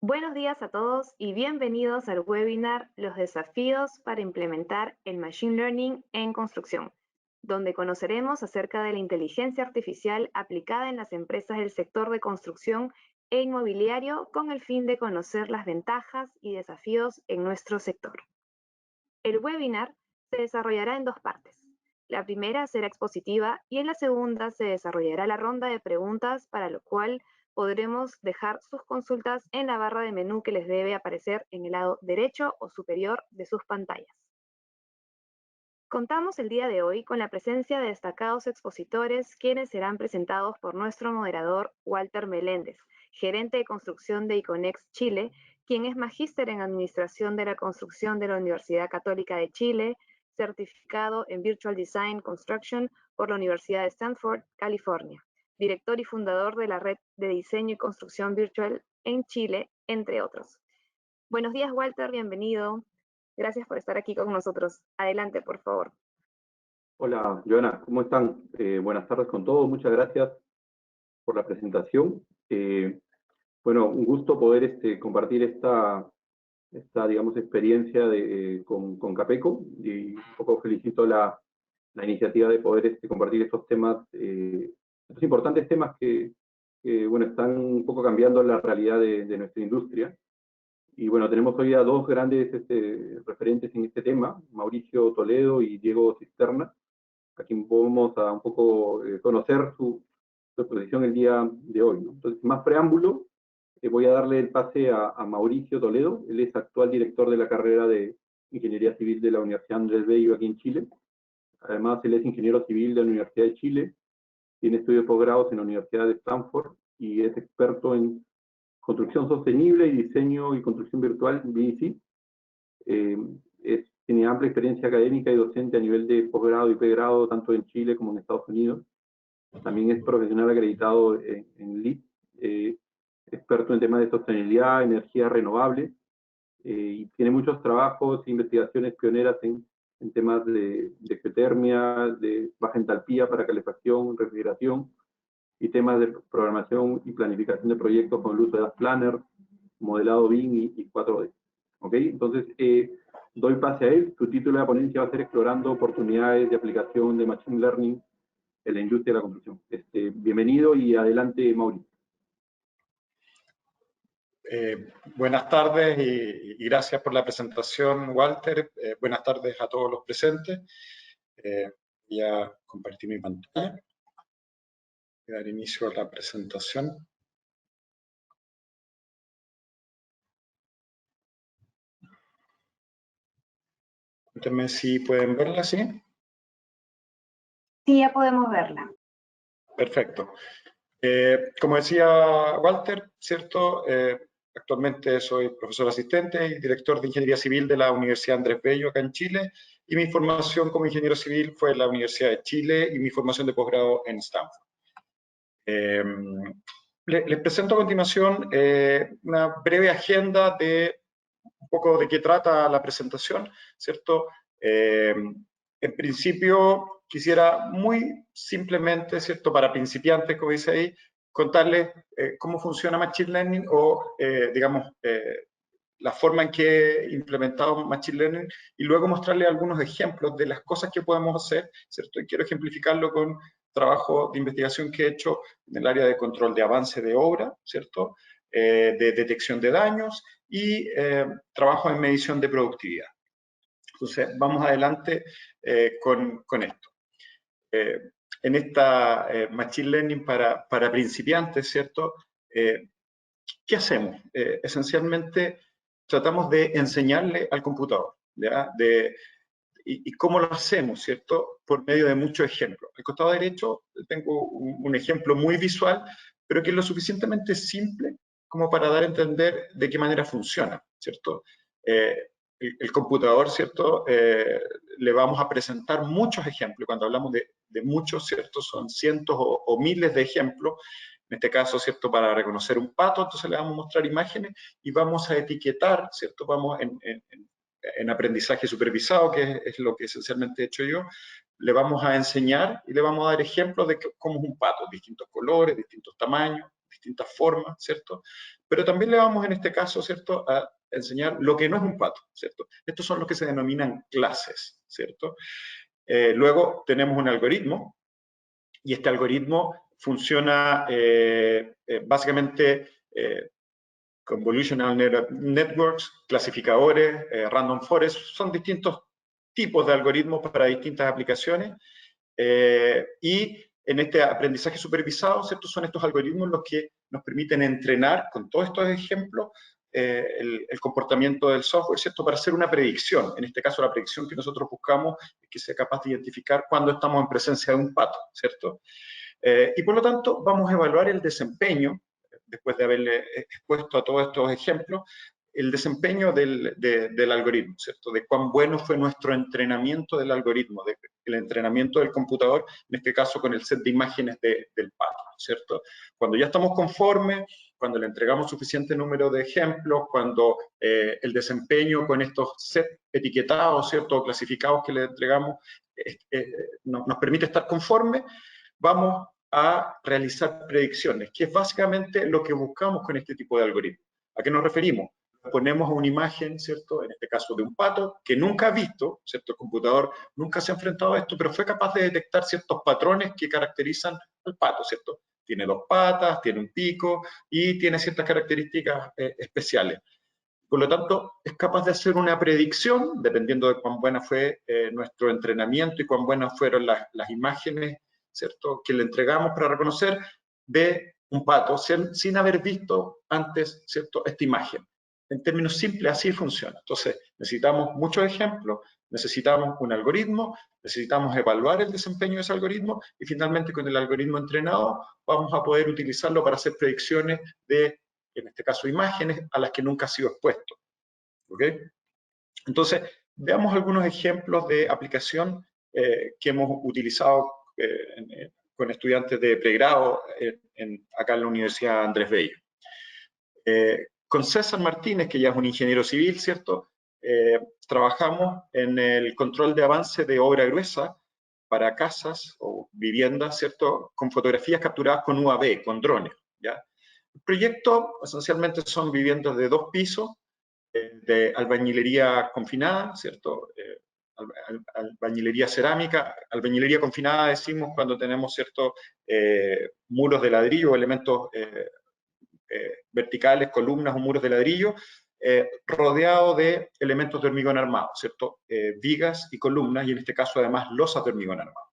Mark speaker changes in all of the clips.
Speaker 1: Buenos días a todos y bienvenidos al webinar Los desafíos para implementar el Machine Learning en construcción, donde conoceremos acerca de la inteligencia artificial aplicada en las empresas del sector de construcción e inmobiliario con el fin de conocer las ventajas y desafíos en nuestro sector. El webinar se desarrollará en dos partes. La primera será expositiva y en la segunda se desarrollará la ronda de preguntas, para lo cual podremos dejar sus consultas en la barra de menú que les debe aparecer en el lado derecho o superior de sus pantallas. Contamos el día de hoy con la presencia de destacados expositores, quienes serán presentados por nuestro moderador Walter Meléndez, gerente de construcción de Iconex Chile, quien es magíster en Administración de la Construcción de la Universidad Católica de Chile, certificado en Virtual Design Construction por la Universidad de Stanford, California, director y fundador de la Red de Diseño y Construcción Virtual en Chile, entre otros. Buenos días, Walter, bienvenido. Gracias por estar aquí con nosotros. Adelante, por favor.
Speaker 2: Hola, Joana, ¿cómo están? Buenas tardes con todos. Muchas gracias por la presentación. Bueno, un gusto poder compartir esta digamos, experiencia con Capeco, y un poco felicito la iniciativa de poder compartir estos temas, estos importantes temas que bueno, están un poco cambiando la realidad de nuestra industria. Y bueno, tenemos hoy a dos grandes referentes en este tema, Mauricio Toledo y Diego Cisterna, a quien podemos un poco conocer su exposición el día de hoy, ¿no? Entonces, sin más preámbulo, voy a darle el pase a Mauricio Toledo. Él es actual director de la carrera de Ingeniería Civil de la Universidad Andrés Bello aquí en Chile. Además, él es ingeniero civil de la Universidad de Chile, tiene estudios de posgrados en la Universidad de Stanford y es experto en construcción sostenible y diseño y construcción virtual, BDC. Tiene amplia experiencia académica y docente a nivel de posgrado y pregrado, tanto en Chile como en Estados Unidos. También es profesional acreditado en LEED, experto en temas de sostenibilidad, energía renovable, y tiene muchos trabajos e investigaciones pioneras en temas de geotermia, de baja entalpía para calefacción, refrigeración, y temas de programación y planificación de proyectos con el uso de Dash Planner, modelado BIM y 4D. ¿Ok? Entonces, doy pase a él. Su título de ponencia va a ser Explorando oportunidades de aplicación de Machine Learning en la industria de la construcción. Bienvenido y adelante, Mauricio.
Speaker 3: Buenas tardes y gracias por la presentación, Walter. Buenas tardes a todos los presentes. Voy a compartir mi pantalla. Voy a dar inicio a la presentación. Cuéntenme si pueden verla, ¿sí?
Speaker 1: Sí, ya podemos verla.
Speaker 3: Perfecto. Como decía Walter, ¿cierto? Actualmente soy profesor asistente y director de Ingeniería Civil de la Universidad Andrés Bello, acá en Chile, y mi formación como ingeniero civil fue en la Universidad de Chile y mi formación de posgrado en Stanford. Les presento a continuación una breve agenda de un poco de qué trata la presentación, ¿cierto? En principio, quisiera muy simplemente, ¿cierto? Para principiantes, como dice ahí, contarles cómo funciona Machine Learning o, digamos, la forma en que he implementado Machine Learning y luego mostrarles algunos ejemplos de las cosas que podemos hacer, ¿cierto? Y quiero ejemplificarlo con trabajo de investigación que he hecho en el área de control de avance de obra, ¿cierto? De detección de daños y trabajo en medición de productividad. Entonces, vamos adelante con esto. En esta Machine Learning para principiantes, ¿cierto? ¿Qué hacemos? Esencialmente, tratamos de enseñarle al computador, ¿ya? ¿Y cómo lo hacemos, cierto? Por medio de muchos ejemplos. Al costado derecho tengo un ejemplo muy visual, pero que es lo suficientemente simple como para dar a entender de qué manera funciona, ¿cierto? El computador, ¿cierto? Le vamos a presentar muchos ejemplos. Cuando hablamos de muchos, ¿cierto? Son cientos o miles de ejemplos. En este caso, ¿cierto? Para reconocer un pato, entonces le vamos a mostrar imágenes y vamos a etiquetar, ¿cierto? Vamos en aprendizaje supervisado, que es lo que esencialmente he hecho yo, le vamos a enseñar y le vamos a dar ejemplos de cómo es un pato, distintos colores, distintos tamaños, distintas formas, ¿cierto? Pero también le vamos en este caso, ¿cierto?, a enseñar lo que no es un pato, ¿cierto? Estos son los que se denominan clases, ¿cierto? Luego tenemos un algoritmo, y este algoritmo funciona básicamente Convolutional Neural Networks, clasificadores, Random Forest, son distintos tipos de algoritmos para distintas aplicaciones. Y en este aprendizaje supervisado, ¿cierto?, son estos algoritmos los que nos permiten entrenar con todos estos ejemplos el comportamiento del software, ¿cierto?, para hacer una predicción. En este caso, la predicción que nosotros buscamos es que sea capaz de identificar cuando estamos en presencia de un pato, ¿cierto? Y por lo tanto, vamos a evaluar el desempeño, después de haberle expuesto a todos estos ejemplos, el desempeño del algoritmo, ¿cierto? De cuán bueno fue nuestro entrenamiento del algoritmo, el entrenamiento del computador, en este caso con el set de imágenes del pato, ¿cierto? Cuando ya estamos conformes, cuando le entregamos suficiente número de ejemplos, cuando el desempeño con estos sets etiquetados, ¿cierto?, o clasificados que le entregamos, nos permite estar conformes, vamos a realizar predicciones, que es básicamente lo que buscamos con este tipo de algoritmos. ¿A qué nos referimos? Ponemos una imagen, ¿cierto?, en este caso de un pato, que nunca ha visto, ¿cierto?, el computador nunca se ha enfrentado a esto, pero fue capaz de detectar ciertos patrones que caracterizan al pato, ¿cierto? Tiene dos patas, tiene un pico y tiene ciertas características especiales. Por lo tanto, es capaz de hacer una predicción, dependiendo de cuán buena fue nuestro entrenamiento y cuán buenas fueron las imágenes, ¿cierto?, que le entregamos para reconocer de un pato, sin haber visto antes, ¿cierto?, esta imagen. En términos simples, así funciona. Entonces, necesitamos muchos ejemplos, necesitamos un algoritmo, necesitamos evaluar el desempeño de ese algoritmo y finalmente con el algoritmo entrenado vamos a poder utilizarlo para hacer predicciones de, en este caso, imágenes a las que nunca ha sido expuesto. ¿Ok? Entonces, veamos algunos ejemplos de aplicación que hemos utilizado con estudiantes de pregrado acá en la Universidad Andrés Bello. Con César Martínez, que ya es un ingeniero civil, ¿cierto? Trabajamos en el control de avance de obra gruesa para casas o viviendas, ¿cierto?, con fotografías capturadas con UAV, con drones, ¿ya? El proyecto esencialmente son viviendas de 2 pisos, de albañilería confinada, ¿cierto? Albañilería cerámica, albañilería confinada decimos cuando tenemos, ¿cierto?, muros de ladrillo, elementos verticales, columnas o muros de ladrillo, rodeado de elementos de hormigón armado, ¿cierto? Vigas y columnas, y en este caso además losas de hormigón armado.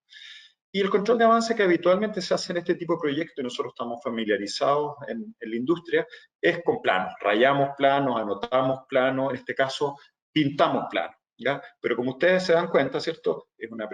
Speaker 3: Y el control de avance que habitualmente se hace en este tipo de proyectos, y nosotros estamos familiarizados en la industria, es con planos. Rayamos planos, anotamos planos, en este caso pintamos planos, ¿ya? Pero como ustedes se dan cuenta, ¿cierto?, es una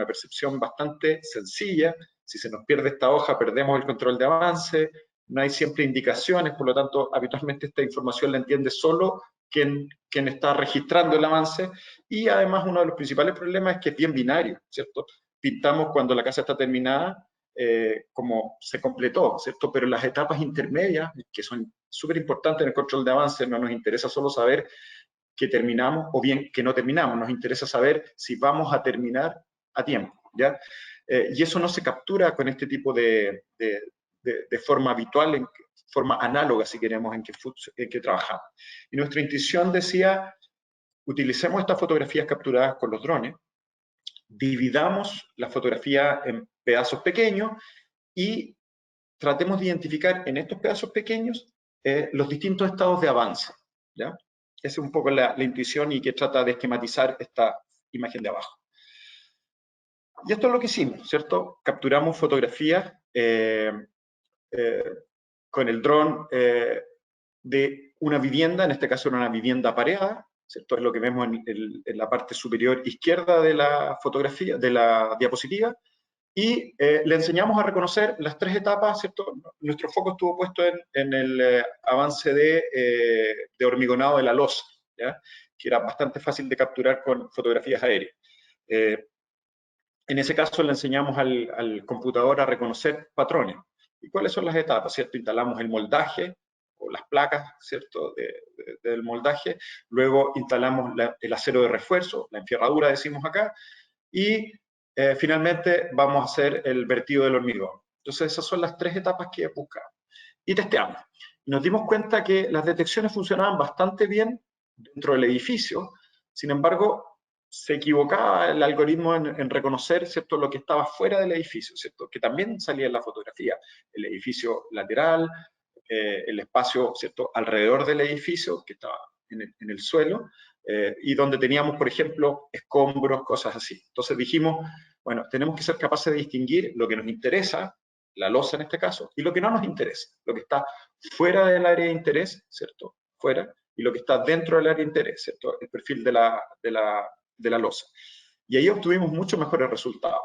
Speaker 3: percepción bastante sencilla. Si se nos pierde esta hoja, perdemos el control de avance, no hay siempre indicaciones, por lo tanto, habitualmente esta información la entiende solo quien está registrando el avance, y además uno de los principales problemas es que es bien binario, ¿cierto? Pintamos cuando la casa está terminada, como se completó, ¿cierto? Pero las etapas intermedias, que son súper importantes en el control de avance, no nos interesa solo saber que terminamos o bien que no terminamos, nos interesa saber si vamos a terminar a tiempo, ¿ya? Y eso no se captura con este tipo de forma habitual, en forma análoga, si queremos, en que trabajamos. Y nuestra intuición decía, utilicemos estas fotografías capturadas con los drones, dividamos la fotografía en pedazos pequeños y tratemos de identificar en estos pedazos pequeños los distintos estados de avance, ¿ya? Esa es un poco la intuición y que trata de esquematizar esta imagen de abajo. Y esto es lo que hicimos, ¿cierto? Capturamos fotografías con el dron de una vivienda, en este caso era una vivienda apareada, ¿cierto? Es lo que vemos en la parte superior izquierda de la fotografía, de la diapositiva, y le enseñamos a reconocer las 3 etapas, ¿cierto? Nuestro foco estuvo puesto en el avance de hormigonado de la losa, ¿ya?, que era bastante fácil de capturar con fotografías aéreas. En ese caso le enseñamos al computador a reconocer patrones. ¿Y cuáles son las etapas? ¿Cierto? Instalamos el moldaje, o las placas, ¿cierto?, del moldaje. Luego instalamos el acero de refuerzo, la enfierradura decimos acá, y finalmente vamos a hacer el vertido del hormigón. Entonces esas son las 3 etapas que buscamos. y testeamos. Y nos dimos cuenta que las detecciones funcionaban bastante bien dentro del edificio, sin embargo, se equivocaba el algoritmo en reconocer, ¿cierto?, lo que estaba fuera del edificio, ¿cierto?, que también salía en la fotografía, el edificio lateral, el espacio, ¿cierto?, alrededor del edificio, que estaba en el suelo, y donde teníamos, por ejemplo, escombros, cosas así. Entonces dijimos, bueno, tenemos que ser capaces de distinguir lo que nos interesa, la losa en este caso, y lo que no nos interesa, lo que está fuera del área de interés, ¿cierto?, fuera, y lo que está dentro del área de interés, ¿cierto?, el perfil de la losa. Y ahí obtuvimos mucho mejores resultados.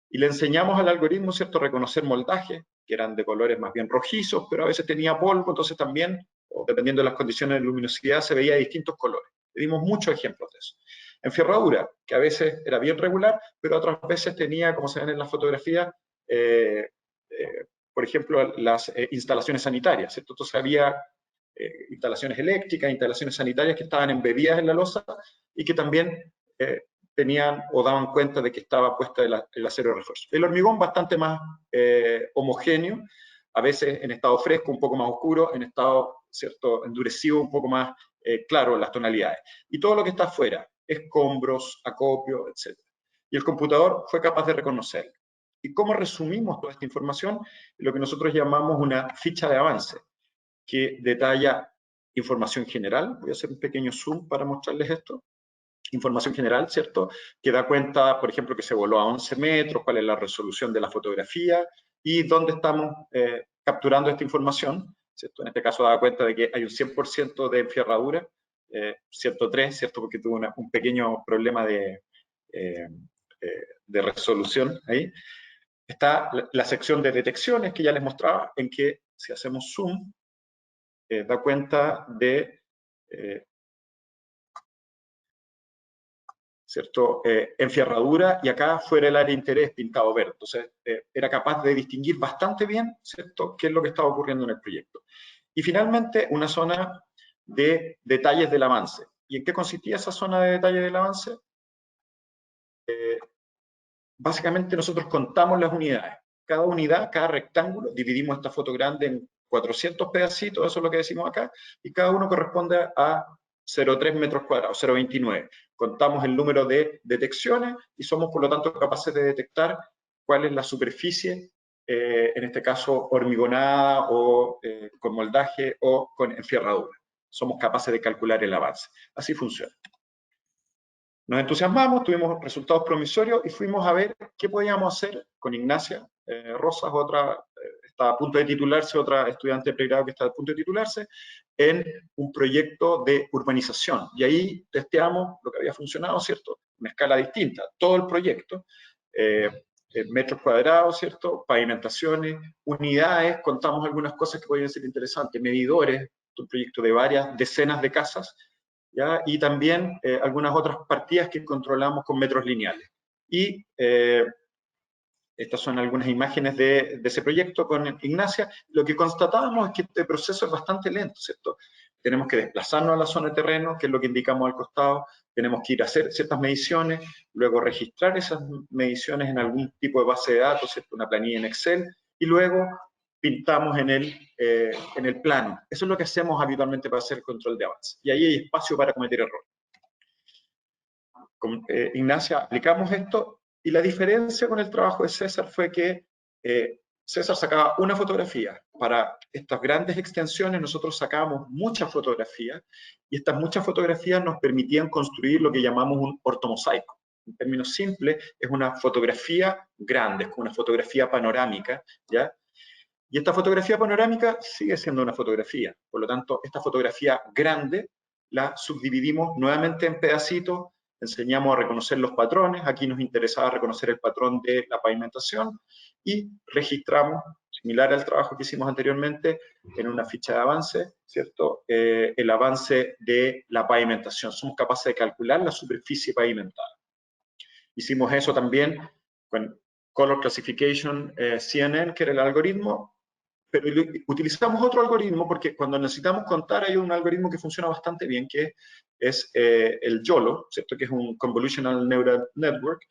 Speaker 3: Y le enseñamos al algoritmo, ¿cierto?, a reconocer moldajes, que eran de colores más bien rojizos, pero a veces tenía polvo, entonces también, o dependiendo de las condiciones de luminosidad, se veía de distintos colores. Le dimos muchos ejemplos de eso. Enferradura, que a veces era bien regular, pero otras veces tenía, como se ven en la fotografía, por ejemplo, las instalaciones sanitarias, ¿cierto? Entonces había instalaciones eléctricas, instalaciones sanitarias que estaban embebidas en la losa y que también tenían o daban cuenta de que estaba puesta el acero de refuerzo. El hormigón bastante más homogéneo, a veces en estado fresco, un poco más oscuro, en estado, ¿cierto?, endurecido, un poco más claro las tonalidades. Y todo lo que está afuera, escombros, acopio, etc. Y el computador fue capaz de reconocerlo. ¿Y cómo resumimos toda esta información? Lo que nosotros llamamos una ficha de avance, que detalla información general. Voy a hacer un pequeño zoom para mostrarles esto. Información general, ¿cierto?, que da cuenta, por ejemplo, que se voló a 11 metros, cuál es la resolución de la fotografía y dónde estamos capturando esta información, ¿cierto? En este caso da cuenta de que hay un 100% de enferradura, 103, ¿cierto?, porque tuvo un pequeño problema de resolución ahí. Está la sección de detecciones que ya les mostraba, en que si hacemos zoom, da cuenta de ¿cierto?, enferradura, y acá fuera el área de interés pintado verde. Entonces, era capaz de distinguir bastante bien, ¿cierto?, qué es lo que estaba ocurriendo en el proyecto. Y finalmente, una zona de detalles del avance. ¿Y en qué consistía esa zona de detalles del avance? Básicamente nosotros contamos las unidades. Cada unidad, cada rectángulo, dividimos esta foto grande en 400 pedacitos, eso es lo que decimos acá, y cada uno corresponde a 0,3 metros cuadrados, 0,29. Contamos el número de detecciones y somos, por lo tanto, capaces de detectar cuál es la superficie, en este caso hormigonada o con moldaje o con enferradura. Somos capaces de calcular el avance. Así funciona. Nos entusiasmamos, tuvimos resultados promisorios y fuimos a ver qué podíamos hacer con Ignacia Rosas, otra, está a punto de titularse, otra estudiante de pregrado que está a punto de titularse, en un proyecto de urbanización. Y ahí testeamos lo que había funcionado, ¿cierto? Una escala distinta, todo el proyecto, metros cuadrados, ¿cierto? Pavimentaciones, unidades, contamos algunas cosas que podían ser interesantes, medidores, un proyecto de varias decenas de casas, ¿ya? Y también algunas otras partidas que controlamos con metros lineales. Y estas son algunas imágenes de ese proyecto con Ignacia. Lo que constatábamos es que este proceso es bastante lento, ¿cierto? Tenemos que desplazarnos a la zona de terreno, que es lo que indicamos al costado, tenemos que ir a hacer ciertas mediciones, luego registrar esas mediciones en algún tipo de base de datos, ¿cierto?, una planilla en Excel, y luego pintamos en el plano. Eso es lo que hacemos habitualmente para hacer el control de avance. Y ahí hay espacio para cometer errores. Con Ignacia aplicamos esto, y la diferencia con el trabajo de César fue que César sacaba una fotografía. Para estas grandes extensiones nosotros sacábamos muchas fotografías, y estas muchas fotografías nos permitían construir lo que llamamos un ortomosaico. En términos simples, es una fotografía grande, es como una fotografía panorámica, ¿ya? Y esta fotografía panorámica sigue siendo una fotografía. Por lo tanto, esta fotografía grande la subdividimos nuevamente en pedacitos, enseñamos a reconocer los patrones. Aquí nos interesaba reconocer el patrón de la pavimentación y registramos, similar al trabajo que hicimos anteriormente, en una ficha de avance, ¿cierto?, el avance de la pavimentación. Somos capaces de calcular la superficie pavimentada. Hicimos eso también con Color Classification CNN, que era el algoritmo, pero utilizamos otro algoritmo porque cuando necesitamos contar hay un algoritmo que funciona bastante bien, que es el YOLO, ¿cierto?, que es un Convolutional Neural Network.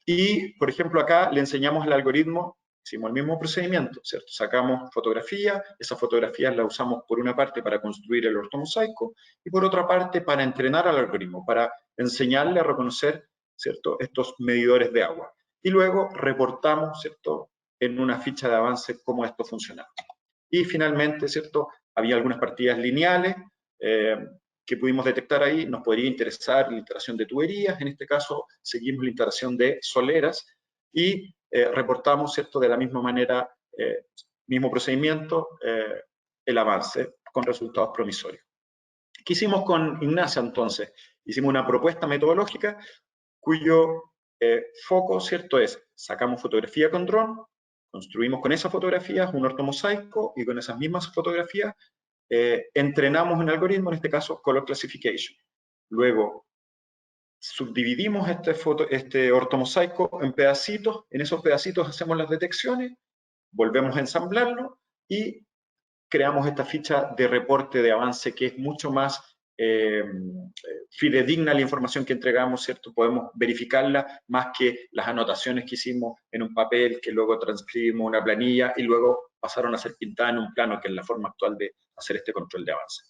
Speaker 3: Y, por ejemplo, acá le enseñamos el algoritmo Hicimos el mismo procedimiento, ¿cierto? Sacamos fotografías, esas fotografías las usamos por una parte para construir el ortomosaico y por otra parte para entrenar al algoritmo, para enseñarle a reconocer, ¿cierto?, estos medidores de agua. Y luego reportamos, ¿cierto?, en una ficha de avance cómo esto funcionaba. Y finalmente, ¿cierto?, había algunas partidas lineales que pudimos detectar ahí. Nos podría interesar la instalación de tuberías, en este caso seguimos la instalación de soleras y reportamos, ¿cierto?, de la misma manera, mismo procedimiento, el avance con resultados promisorios. ¿Qué hicimos con Ignacia entonces? Hicimos una propuesta metodológica cuyo foco, ¿cierto?, es sacamos fotografía con dron, construimos con esas fotografías un ortomosaico y con esas mismas fotografías entrenamos un algoritmo, en este caso Color Classification. Luego subdividimos este ortomosaico en pedacitos, en esos pedacitos hacemos las detecciones, volvemos a ensamblarlo y creamos esta ficha de reporte de avance que es mucho más fidedigna la información que entregamos, ¿cierto? Podemos verificarla más que las anotaciones que hicimos en un papel, que luego transcribimos una planilla y luego pasaron a ser pintadas en un plano, que es la forma actual de hacer este control de avance.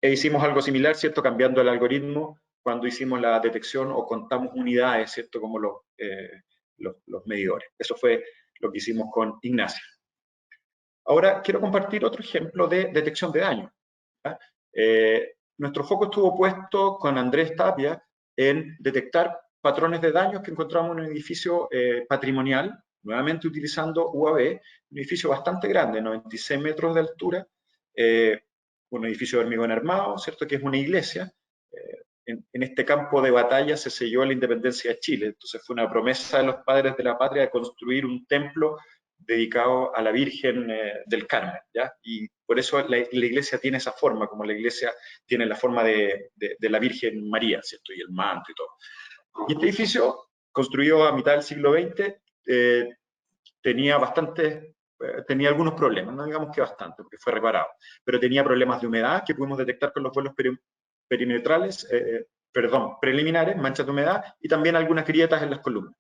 Speaker 3: E hicimos algo similar, ¿cierto? Cambiando el algoritmo cuando hicimos la detección o contamos unidades, ¿cierto? Como los medidores. Eso fue lo que hicimos con Ignacia. Ahora quiero compartir otro ejemplo de detección de daño. Nuestro foco estuvo puesto con Andrés Tapia en detectar patrones de daños que encontramos en un edificio patrimonial, nuevamente utilizando UAV, un edificio bastante grande, 96 metros de altura, un edificio de hormigón armado, ¿cierto?, que es una iglesia. En este campo de batalla se selló la independencia de Chile, entonces fue una promesa de los padres de la patria de construir un templo dedicado a la Virgen del Carmen, ¿ya? Y por eso la iglesia tiene esa forma, como la iglesia tiene la forma de la Virgen María, ¿cierto? Y el manto y todo. Y este edificio, construido a mitad del siglo XX, tenía algunos problemas, no digamos que bastante, porque fue reparado, pero tenía problemas de humedad que pudimos detectar con los vuelos perimetrales, preliminares, manchas de humedad, y también algunas grietas en las columnas.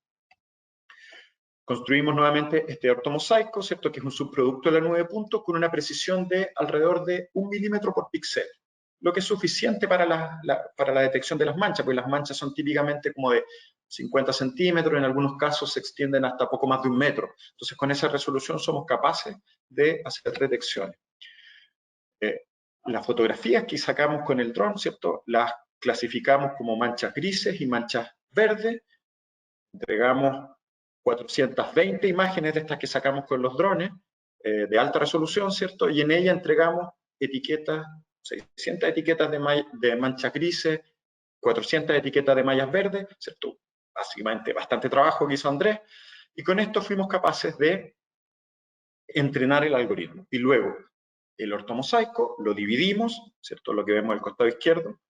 Speaker 3: Construimos nuevamente este ortomosaico, ¿cierto?, que es un subproducto de la nube de puntos con una precisión de alrededor de 1 milímetro por píxel, lo que es suficiente para la detección de las manchas, porque las manchas son típicamente como de 50 centímetros, en algunos casos se extienden hasta poco más de 1 metro. Entonces, con esa resolución somos capaces de hacer detecciones. Las fotografías que sacamos con el dron, ¿cierto?, las clasificamos como manchas grises y manchas verdes. Entregamos 420 imágenes de estas que sacamos con los drones, de alta resolución, ¿cierto? Y en ella entregamos etiquetas, 600 etiquetas de manchas grises, 400 etiquetas de mallas verdes, ¿cierto? Básicamente bastante trabajo que hizo Andrés, y con esto fuimos capaces de entrenar el algoritmo. Y luego el ortomosaico lo dividimos, ¿cierto? Lo que vemos al costado izquierdo.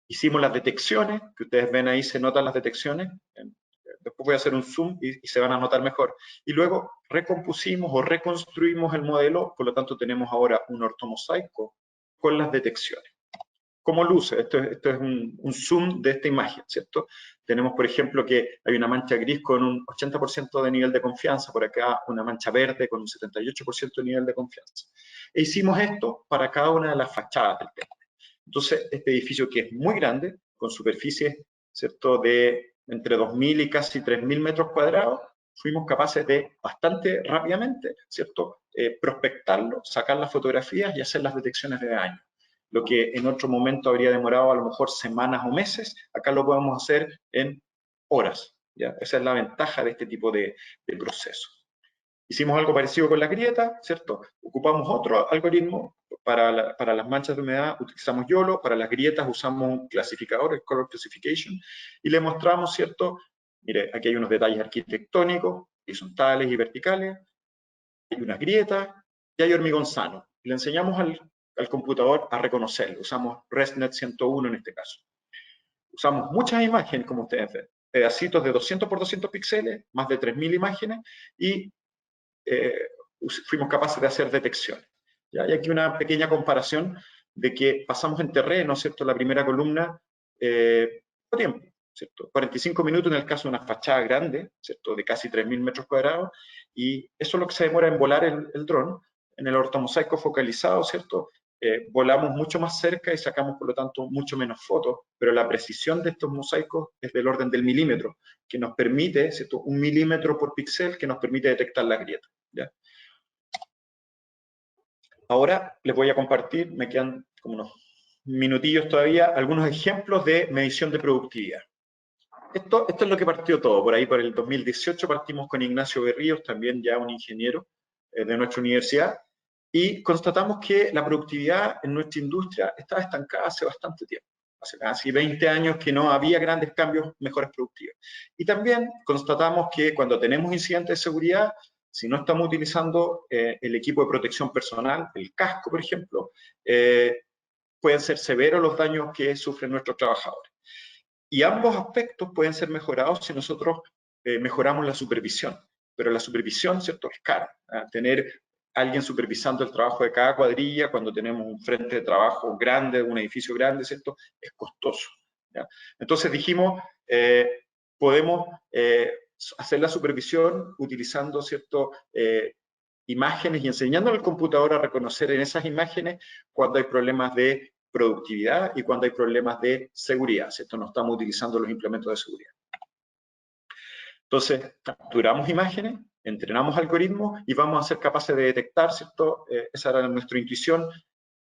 Speaker 3: Hicimos las detecciones, que ustedes ven ahí, se notan las detecciones. Después voy a hacer un zoom y se van a notar mejor. Y luego recompusimos o reconstruimos el modelo, por lo tanto tenemos ahora un ortomosaico con las detecciones. ¿Cómo luce? Esto es un zoom de esta imagen, ¿cierto? Tenemos, por ejemplo, que hay una mancha gris con un 80% de nivel de confianza, por acá una mancha verde con un 78% de nivel de confianza. E hicimos esto para cada una de las fachadas del templo. Entonces, este edificio, que es muy grande, con superficies, ¿cierto?, de entre 2.000 y casi 3.000 metros cuadrados, fuimos capaces de bastante rápidamente, ¿cierto?, prospectarlo, sacar las fotografías y hacer las detecciones de daño. Lo que en otro momento habría demorado a lo mejor semanas o meses, acá lo podemos hacer en horas, ¿ya? Esa es la ventaja de este tipo de proceso. Hicimos algo parecido con la grieta, ¿cierto? Ocupamos otro algoritmo. Para las manchas de humedad utilizamos YOLO, para las grietas usamos un clasificador, el Color Classification, y le mostramos, ¿cierto? Mire, aquí hay unos detalles arquitectónicos, horizontales y verticales, hay unas grietas y hay hormigón sano. Y le enseñamos al computador a reconocerlo. Usamos ResNet 101 en este caso. Usamos muchas imágenes, como ustedes ven, pedacitos de 200 por 200 píxeles, más de 3.000 imágenes, y fuimos capaces de hacer detecciones. ¿Ya? Y aquí una pequeña comparación de que pasamos en terreno, ¿cierto?, la primera columna, poco tiempo, ¿cierto? 45 minutos en el caso de una fachada grande, ¿cierto?, de casi 3.000 metros cuadrados, y eso es lo que se demora en volar el dron. En el ortomosaico focalizado, ¿cierto? Volamos mucho más cerca y sacamos, por lo tanto, mucho menos fotos, pero la precisión de estos mosaicos es del orden del milímetro, que nos permite, ¿cierto? 1 milímetro por píxel que nos permite detectar la grieta, ¿ya? Ahora les voy a compartir, me quedan como unos minutillos todavía, algunos ejemplos de medición de productividad. Esto es lo que partió todo, por ahí por el 2018 partimos con Ignacio Berríos, también ya un ingeniero de nuestra universidad, y constatamos que la productividad en nuestra industria estaba estancada hace bastante tiempo. Hace casi 20 años que no había grandes cambios, mejoras productivas. Y también constatamos que cuando tenemos incidentes de seguridad, si no estamos utilizando el equipo de protección personal, el casco, por ejemplo, pueden ser severos los daños que sufren nuestros trabajadores. Y ambos aspectos pueden ser mejorados si nosotros mejoramos la supervisión. Pero la supervisión, ¿cierto?, es cara. Tener alguien supervisando el trabajo de cada cuadrilla cuando tenemos un frente de trabajo grande, un edificio grande, ¿cierto?, es costoso, ¿ya? Entonces dijimos, podemos hacer la supervisión utilizando, ¿cierto?, imágenes y enseñando al computador a reconocer en esas imágenes cuando hay problemas de productividad y cuando hay problemas de seguridad, ¿cierto? No estamos utilizando los implementos de seguridad. Entonces, capturamos imágenes, entrenamos algoritmos y vamos a ser capaces de detectar, ¿cierto? Esa era nuestra intuición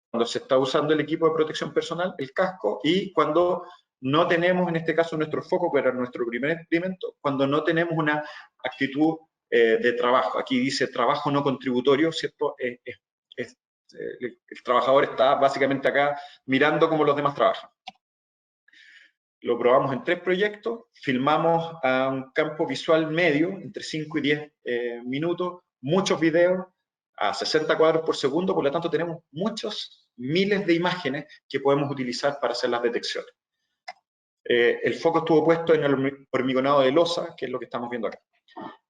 Speaker 3: cuando se está usando el equipo de protección personal, el casco, y cuando no tenemos, en este caso, nuestro foco, que era nuestro primer experimento, cuando no tenemos una actitud de trabajo. Aquí dice trabajo no contributorio, ¿cierto? El trabajador está básicamente acá mirando cómo los demás trabajan. Lo probamos en 3 proyectos, filmamos a un campo visual medio, entre 5 y 10 minutos, muchos videos, a 60 cuadros por segundo, por lo tanto tenemos muchos miles de imágenes que podemos utilizar para hacer las detecciones. El foco estuvo puesto en el hormigonado de losa, que es lo que estamos viendo acá,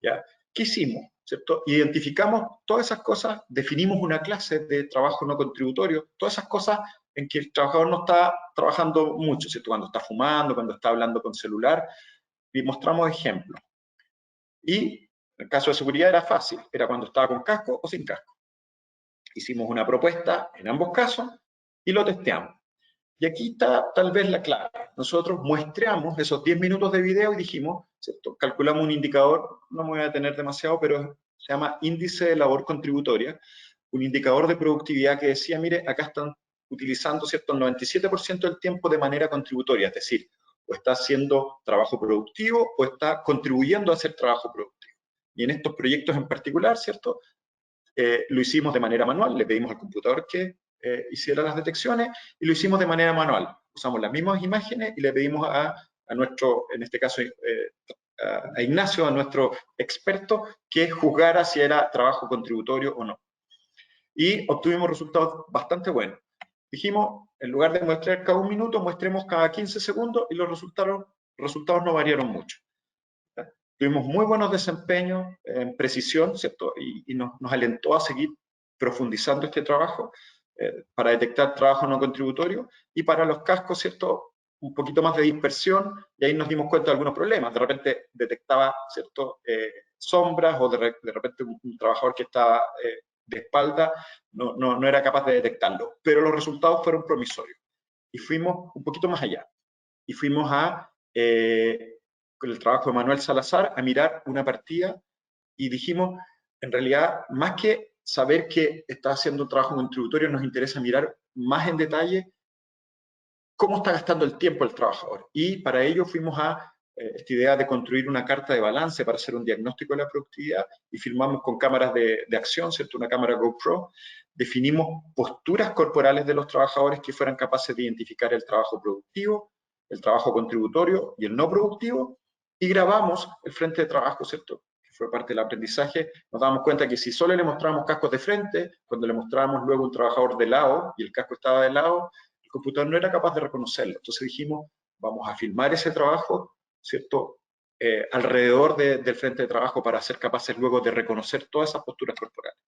Speaker 3: ¿ya? ¿Qué hicimos? ¿Cierto? Identificamos todas esas cosas, definimos una clase de trabajo no contributorio, todas esas cosas en que el trabajador no está trabajando mucho, ¿cierto? Cuando está fumando, cuando está hablando con celular, y mostramos ejemplos. Y en el caso de seguridad era fácil, era cuando estaba con casco o sin casco. Hicimos una propuesta en ambos casos y lo testeamos. Y aquí está tal vez la clave. Nosotros muestreamos esos 10 minutos de video y dijimos, ¿cierto?, calculamos un indicador, no me voy a detener demasiado, pero se llama índice de labor contributoria, un indicador de productividad que decía, mire, acá están utilizando, ¿cierto?, el 97% del tiempo de manera contributoria, es decir, o está haciendo trabajo productivo o está contribuyendo a hacer trabajo productivo. Y en estos proyectos en particular, ¿cierto?, lo hicimos de manera manual, le pedimos al computador que hiciera las detecciones y lo hicimos de manera manual. Usamos las mismas imágenes y le pedimos a nuestro, en este caso, a Ignacio, a nuestro experto, que juzgara si era trabajo contributorio o no. Y obtuvimos resultados bastante buenos. Dijimos, en lugar de mostrar cada 1 minuto, muestremos cada 15 segundos y los resultados no variaron mucho. Tuvimos muy buenos desempeños en precisión, ¿cierto? Y nos alentó a seguir profundizando este trabajo para detectar trabajo no contributorio, y para los cascos, ¿cierto?, un poquito más de dispersión, y ahí nos dimos cuenta de algunos problemas. De repente detectaba, ¿cierto?, sombras, o de repente un trabajador que estaba de espalda no era capaz de detectarlo, pero los resultados fueron promisorios. Y fuimos un poquito más allá, y fuimos con el trabajo de Manuel Salazar, a mirar una partida y dijimos, en realidad, más que saber que está haciendo un trabajo contributorio, nos interesa mirar más en detalle cómo está gastando el tiempo el trabajador. Y para ello fuimos a esta idea de construir una carta de balance para hacer un diagnóstico de la productividad, y filmamos con cámaras de acción, ¿cierto?, una cámara GoPro. Definimos posturas corporales de los trabajadores que fueran capaces de identificar el trabajo productivo, el trabajo contributorio y el no productivo, y grabamos el frente de trabajo, ¿cierto?, que fue parte del aprendizaje. Nos damos cuenta que si solo le mostrábamos cascos de frente, cuando le mostrábamos luego un trabajador de lado y el casco estaba de lado, el computador no era capaz de reconocerlo. Entonces dijimos, vamos a filmar ese trabajo, ¿cierto?, alrededor del frente de trabajo, para ser capaces luego de reconocer todas esas posturas corporales.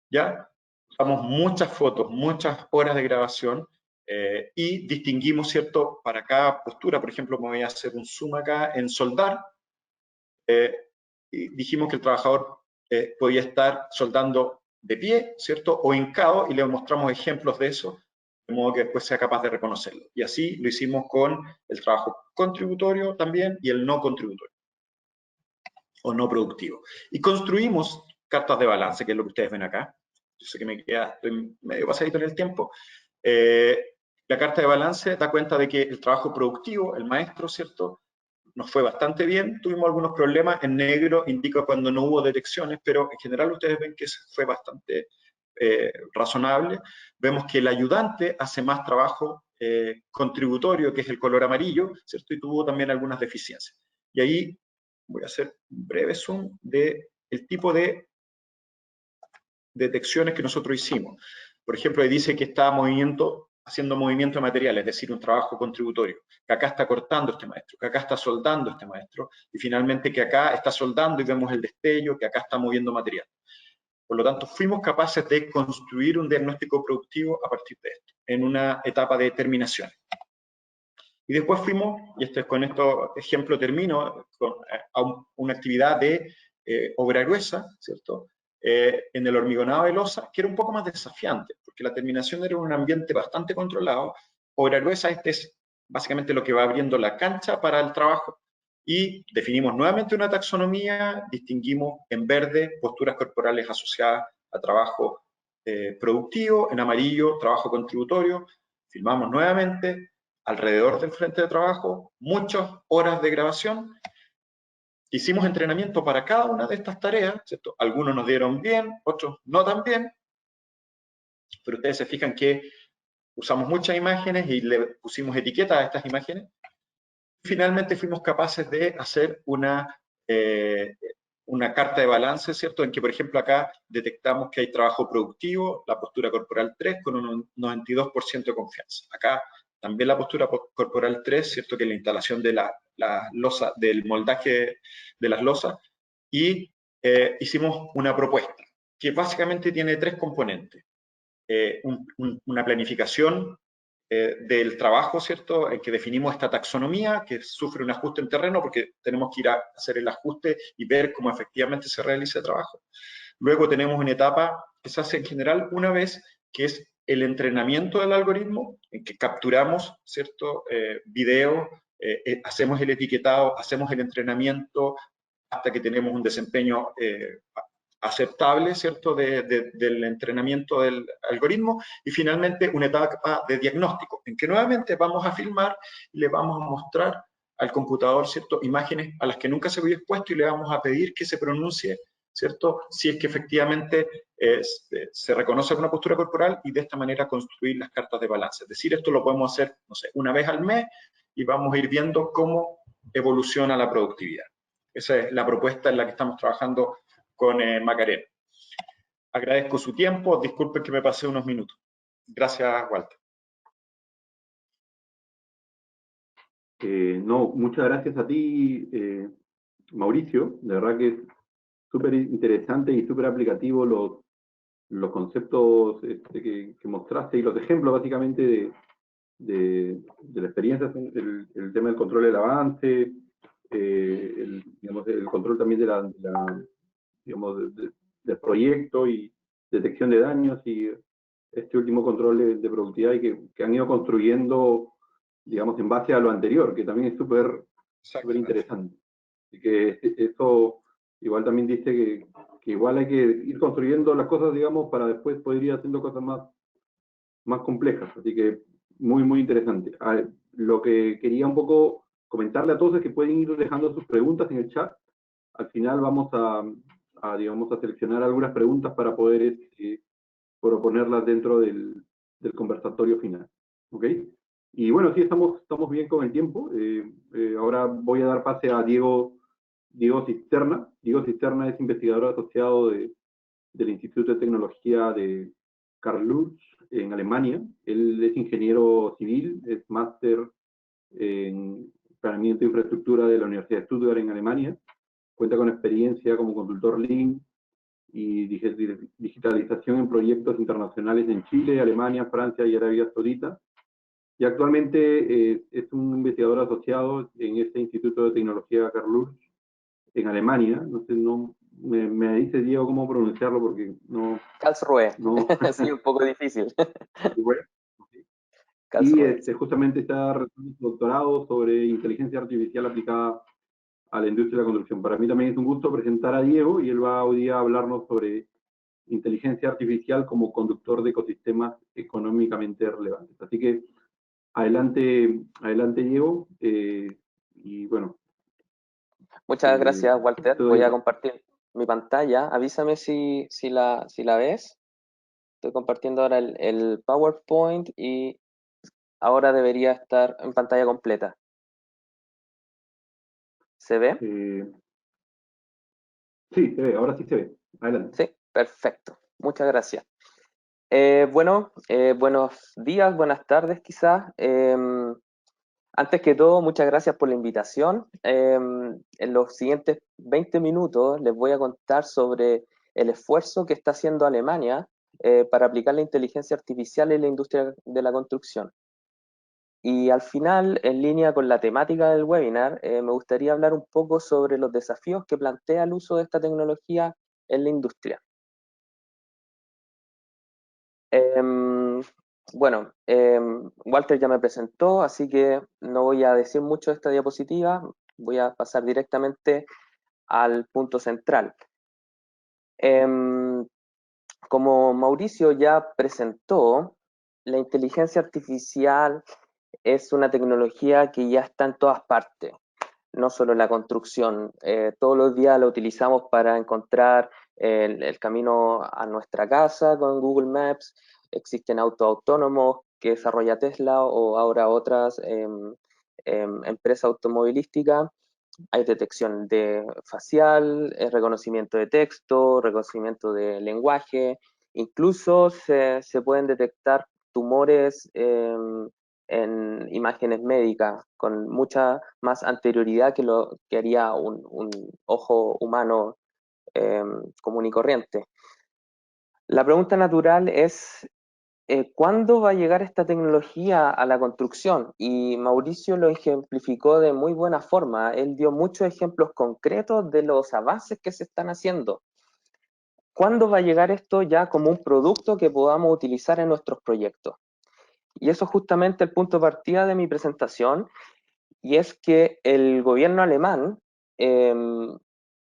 Speaker 3: ¿Ya? Usamos muchas fotos, muchas horas de grabación, y distinguimos, ¿cierto?, para cada postura. Por ejemplo, me voy a hacer un zoom acá en soldar. dijimos que el trabajador podía estar soldando de pie, ¿cierto? O hincado, y le mostramos ejemplos de eso, de modo que después sea capaz de reconocerlo. Y así lo hicimos con el trabajo contributorio también y el no contributorio, o no productivo. Y construimos cartas de balance, que es lo que ustedes ven acá. Yo sé que estoy medio pasadito en el tiempo. La carta de balance da cuenta de que el trabajo productivo, el maestro, ¿cierto?, nos fue bastante bien. Tuvimos algunos problemas. En negro indica cuando no hubo detecciones, pero en general ustedes ven que fue bastante razonable. Vemos que el ayudante hace más trabajo contributorio, que es el color amarillo, ¿cierto? Y tuvo también algunas deficiencias. Y ahí voy a hacer un breve zoom del tipo de detecciones que nosotros hicimos. Por ejemplo, ahí dice que está haciendo movimiento de material, es decir, un trabajo contributorio, que acá está cortando este maestro, que acá está soldando este maestro, y finalmente que acá está soldando y vemos el destello, que acá está moviendo material. Por lo tanto, fuimos capaces de construir un diagnóstico productivo a partir de esto, en una etapa de terminación. Y después fuimos, y con este ejemplo termino, a una actividad de obra gruesa, ¿cierto?, en el hormigonado de losa, que era un poco más desafiante, porque la terminación era un ambiente bastante controlado. Obra gruesa, es básicamente lo que va abriendo la cancha para el trabajo, y definimos nuevamente una taxonomía, distinguimos en verde posturas corporales asociadas a trabajo productivo, en amarillo trabajo contributorio. Filmamos nuevamente alrededor del frente de trabajo, muchas horas de grabación. Hicimos entrenamiento para cada una de estas tareas, ¿cierto? Algunos nos dieron bien, otros no tan bien, pero ustedes se fijan que usamos muchas imágenes y le pusimos etiquetas a estas imágenes. Finalmente fuimos capaces de hacer una carta de balance, ¿cierto? En que, por ejemplo, acá detectamos que hay trabajo productivo, la postura corporal 3 con un 92% de confianza. Acá también la postura corporal 3, ¿cierto? Que es la instalación de la losa, del moldaje de las losas, y hicimos una propuesta que básicamente tiene 3 componentes. Una planificación del trabajo, ¿cierto?, en que definimos esta taxonomía que sufre un ajuste en terreno porque tenemos que ir a hacer el ajuste y ver cómo efectivamente se realiza el trabajo. Luego tenemos una etapa que se hace en general una vez, que es el entrenamiento del algoritmo, en que capturamos, ¿cierto?, video, hacemos el etiquetado, hacemos el entrenamiento hasta que tenemos un desempeño aceptable, ¿cierto?, del entrenamiento del algoritmo, y finalmente una etapa de diagnóstico, en que nuevamente vamos a filmar y le vamos a mostrar al computador, ¿cierto?, imágenes a las que nunca se había expuesto, y le vamos a pedir que se pronuncie, ¿cierto?, si es que efectivamente se reconoce una postura corporal, y de esta manera construir las cartas de balance. Es decir, esto lo podemos hacer, no sé, una vez al mes, y vamos a ir viendo cómo evoluciona la productividad. Esa es la propuesta en la que estamos trabajando con Macarena. Agradezco su tiempo, disculpen que me pasé unos minutos. Gracias, Walter.
Speaker 2: No, muchas gracias a ti, Mauricio. De verdad que es súper interesante y súper aplicativo los conceptos que mostraste, y los ejemplos básicamente de la experiencia, el tema del control del avance, digamos, el control también digamos, del proyecto y detección de daños, y este último control de productividad, y que han ido construyendo, digamos, en base a lo anterior, que también es súper interesante. Así que eso igual también dice que igual hay que ir construyendo las cosas, digamos, para después poder ir haciendo cosas más complejas. Así que muy, muy interesante. Lo que quería un poco comentarle a todos es que pueden ir dejando sus preguntas en el chat. Al final vamos digamos, a seleccionar algunas preguntas para poder proponerlas dentro del conversatorio final. ¿Ok? Y bueno, sí, estamos bien con el tiempo. Ahora voy a dar pase a Diego Cisterna. Diego Cisterna es investigador asociado del Instituto de Tecnología de Karlsruhe en Alemania. Él es ingeniero civil, es máster en planeamiento e infraestructura de la Universidad de Stuttgart en Alemania. Cuenta con experiencia como consultor Lean y digitalización en proyectos internacionales en Chile, Alemania, Francia y Arabia Saudita. Y actualmente es un investigador asociado en este Instituto de Tecnología Karlsruhe en Alemania. No sé, no, me dice Diego cómo pronunciarlo porque no...
Speaker 4: Karlsruhe,
Speaker 2: no
Speaker 4: sí, un poco difícil.
Speaker 2: Y
Speaker 4: Karlsruhe.
Speaker 2: justamente está realizando su doctorado sobre inteligencia artificial aplicada a la industria de la construcción. Para mí también es un gusto presentar a Diego y él va hoy día a hablarnos sobre inteligencia artificial como conductor de ecosistemas económicamente relevantes. Así que adelante, adelante Diego. Y bueno.
Speaker 4: Muchas gracias, Walter.
Speaker 2: Te doy
Speaker 4: Voy
Speaker 2: el
Speaker 4: a
Speaker 2: paso.
Speaker 4: compartir mi pantalla. Avísame si la ves. Estoy compartiendo ahora el PowerPoint y ahora debería estar en pantalla completa. ¿Se ve?
Speaker 2: Sí, se ve, ahora sí se ve. Adelante.
Speaker 4: Sí, perfecto. Muchas gracias. Bueno, buenos días, buenas tardes quizás. Antes que todo, muchas gracias por la invitación. En los siguientes 20 minutos les voy a contar sobre el esfuerzo que está haciendo Alemania para aplicar la inteligencia artificial en la industria de la construcción. Y al final, en línea con la temática del webinar, me gustaría hablar un poco sobre los desafíos que plantea el uso de esta tecnología en la industria. Bueno, Walter ya me presentó, así que no voy a decir mucho de esta diapositiva, voy a pasar directamente al punto central. Como Mauricio ya presentó, la inteligencia artificial es una tecnología que ya está en todas partes, no solo en la construcción. Todos los días la utilizamos para encontrar el camino a nuestra casa con Google Maps. Existen autos autónomos que desarrolla Tesla o ahora otras empresas automovilísticas. Hay detección de facial, reconocimiento de texto, reconocimiento de lenguaje. Incluso se pueden detectar tumores en imágenes médicas con mucha más anterioridad que lo que haría un ojo humano común y corriente. La pregunta natural es, ¿cuándo va a llegar esta tecnología a la construcción? Y Mauricio lo ejemplificó de muy buena forma. Él dio muchos ejemplos concretos de los avances que se están haciendo. ¿Cuándo va a llegar esto ya como un producto que podamos utilizar en nuestros proyectos? Y eso es justamente el punto de partida de mi presentación, y es que el gobierno alemán, en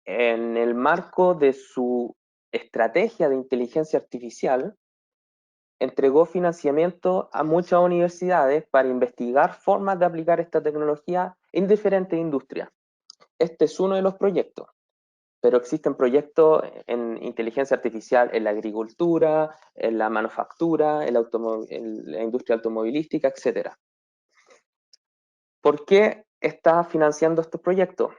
Speaker 4: el marco de su estrategia de inteligencia artificial, entregó financiamiento a muchas universidades para investigar formas de aplicar esta tecnología en diferentes industrias. Este es uno de los proyectos, pero existen proyectos en inteligencia artificial en la agricultura, en la manufactura, en la industria automovilística, etc. ¿Por qué está financiando estos proyectos?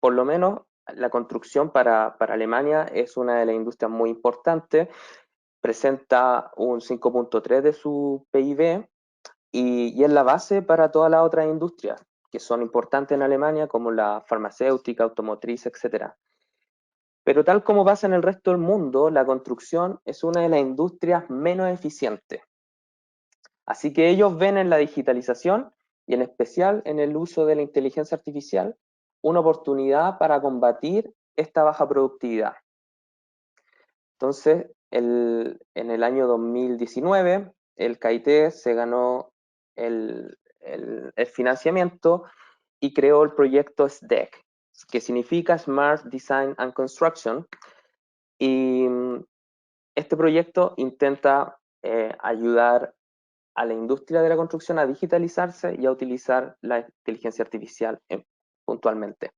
Speaker 4: Por lo menos la construcción para Alemania es una de las industrias muy importantes, presenta un 5.3 de su PIB y es la base para todas las otras industrias que son importantes en Alemania, como la farmacéutica, automotriz, etc. Pero tal como pasa en el resto del mundo, la construcción es una de las industrias menos eficientes. Así que ellos ven en la digitalización y en especial en el uso de la inteligencia artificial una oportunidad para combatir esta baja productividad. Entonces, en el año 2019, el KIT se ganó el financiamiento y creó el proyecto SDEC, que significa Smart Design and Construction. Y este proyecto intenta ayudar a la industria de la construcción a digitalizarse y a utilizar la inteligencia artificial puntualmente.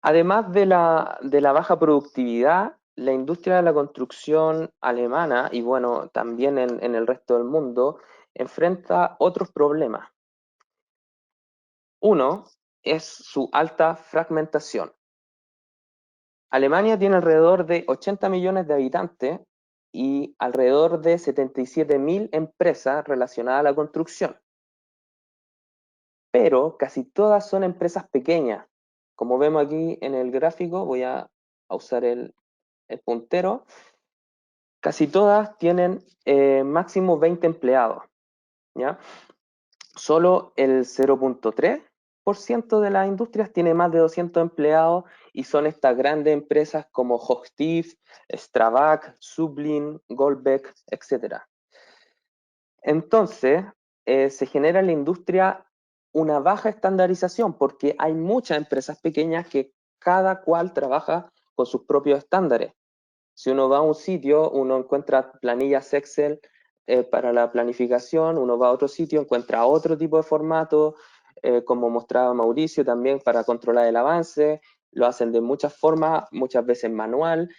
Speaker 4: Además de la baja productividad, la industria de la construcción alemana, y bueno, también en el resto del mundo, enfrenta otros problemas. Uno es su alta fragmentación. Alemania tiene alrededor de 80 millones de habitantes y alrededor de 77.000 empresas relacionadas a la construcción. Pero casi todas son empresas pequeñas. Como vemos aquí en el gráfico, voy a usar el puntero, casi todas tienen máximo 20 empleados, ¿ya? Solo el 0.3 10% de las industrias tiene más de 200 empleados y son estas grandes empresas como Hochtief, Strabag, Sublin, Goldbeck, etc. Entonces, se genera en la industria una baja estandarización porque hay muchas empresas pequeñas que cada cual trabaja con sus propios estándares. Si uno va a un sitio, uno encuentra planillas Excel para la planificación, uno va a otro sitio, encuentra otro tipo de formato, como mostraba Mauricio también para controlar el avance, lo hacen de muchas formas, muchas veces manual,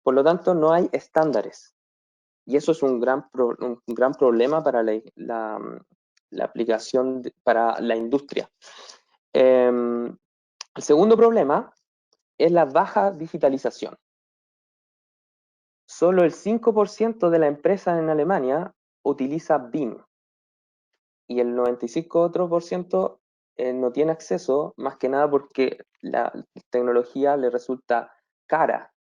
Speaker 4: por lo tanto no hay estándares. Y eso es un gran problema para la aplicación para la industria. El segundo problema es la baja digitalización. Solo el 5% de la empresa en Alemania utiliza BIM y el 95% no tiene acceso, más que nada porque la tecnología le resulta cara.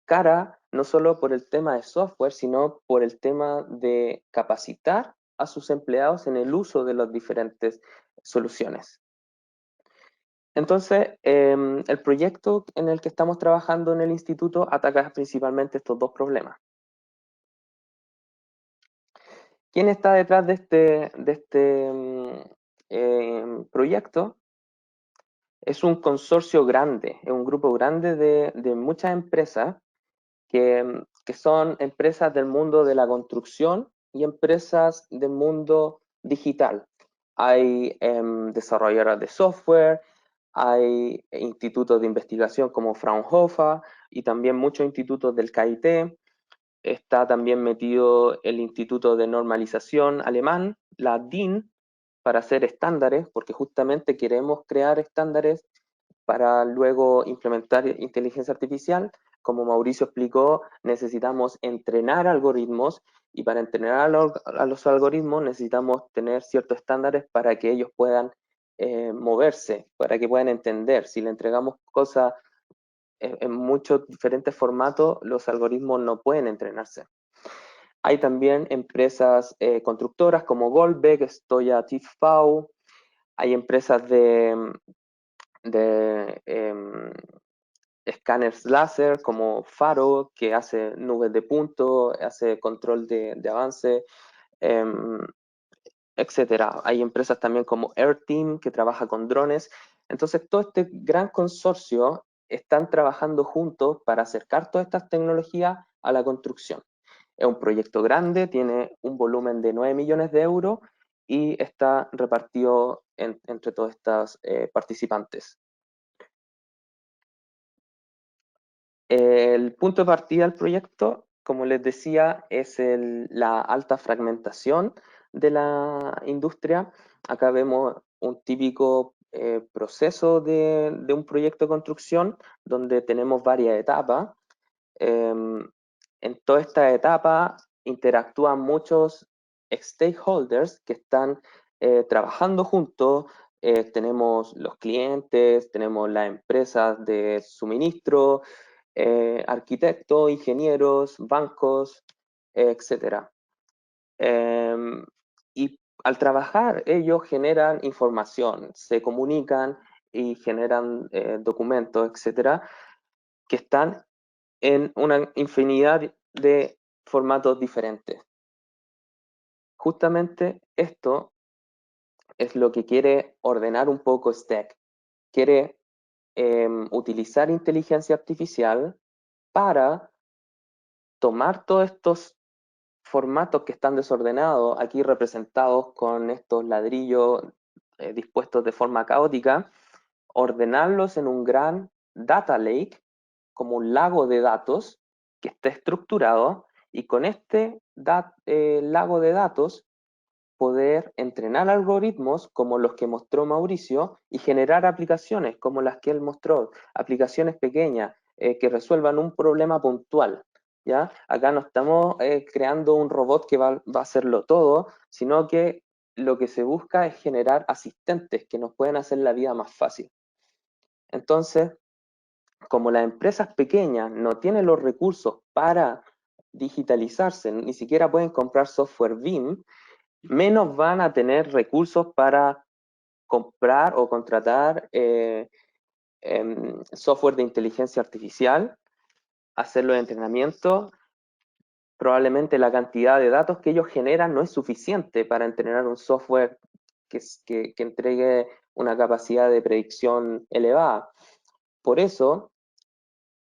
Speaker 4: Cara no solo por el tema de software, sino por el tema de capacitar a sus empleados en el uso de las diferentes soluciones. Entonces, el proyecto en el que estamos trabajando en el instituto ataca principalmente estos dos problemas. ¿Quién está detrás de este proyecto? Es un consorcio grande, es un grupo grande de muchas empresas que son empresas del mundo de la construcción y empresas del mundo digital. Hay desarrolladoras de software, hay institutos de investigación como Fraunhofer y también muchos institutos del KIT. Está también metido el Instituto de Normalización alemán, la DIN, para hacer estándares, porque justamente queremos crear estándares para luego implementar inteligencia artificial. Como Mauricio explicó, necesitamos entrenar algoritmos y para entrenar a los algoritmos necesitamos tener ciertos estándares para que ellos puedan moverse, para que puedan entender. Si le entregamos cosas en muchos diferentes formatos, los algoritmos no pueden entrenarse. Hay también empresas constructoras como Goldbeck, Stoya, TIFV, hay empresas de escáneres láser como Faro, que hace nubes de puntos, hace control de avance, etcétera. Hay empresas también como AirTeam, que trabaja con drones. Entonces, todo este gran consorcio están trabajando juntos para acercar todas estas tecnologías a la construcción. Es un proyecto grande, tiene un volumen de 9 millones de euros y está repartido entre todos estos participantes. El punto de partida del proyecto, como les decía, es la alta fragmentación de la industria. Acá vemos un típico proceso de un proyecto de construcción donde tenemos varias etapas. En toda esta etapa interactúan muchos stakeholders que están trabajando juntos. Tenemos los clientes, tenemos las empresas de suministro, arquitectos, ingenieros, bancos, etc. Y al trabajar ellos generan información, se comunican y generan documentos, etcétera, que están en una infinidad de formatos diferentes. Justamente esto es lo que quiere ordenar un poco Stack. Quiere utilizar inteligencia artificial para tomar todos estos formatos que están desordenados, aquí representados con estos ladrillos dispuestos de forma caótica, ordenarlos en un gran data lake, como un lago de datos que esté estructurado, y con este lago de datos poder entrenar algoritmos como los que mostró Mauricio y generar aplicaciones como las que él mostró, aplicaciones pequeñas que resuelvan un problema puntual. ¿Ya? Acá no estamos creando un robot que va a hacerlo todo, sino que lo que se busca es generar asistentes que nos pueden hacer la vida más fácil. Entonces, como las empresas pequeñas no tienen los recursos para digitalizarse, ni siquiera pueden comprar software BIM, menos van a tener recursos para comprar o contratar software de inteligencia artificial, hacer los entrenamientos. Probablemente la cantidad de datos que ellos generan no es suficiente para entrenar un software que entregue una capacidad de predicción elevada. Por eso,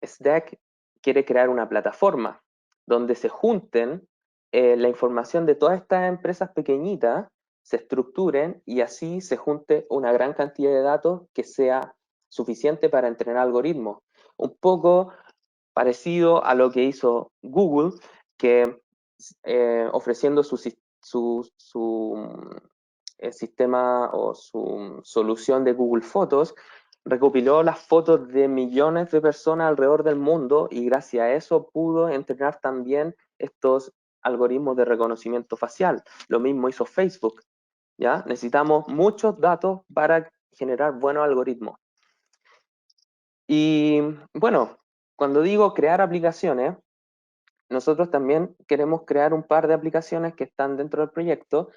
Speaker 4: SDEC quiere crear una plataforma donde se junten la información de todas estas empresas pequeñitas, se estructuren y así se junte una gran cantidad de datos que sea suficiente para entrenar algoritmos. Un poco parecido a lo que hizo Google, que ofreciendo su sistema o su solución de Google Fotos, recopiló las fotos de millones de personas alrededor del mundo y gracias a eso pudo entrenar también estos algoritmos de reconocimiento facial. Lo mismo hizo Facebook, ¿ya? Necesitamos muchos datos para generar buenos algoritmos. Y bueno, cuando digo crear aplicaciones, nosotros también queremos crear un par de aplicaciones que están dentro del proyecto.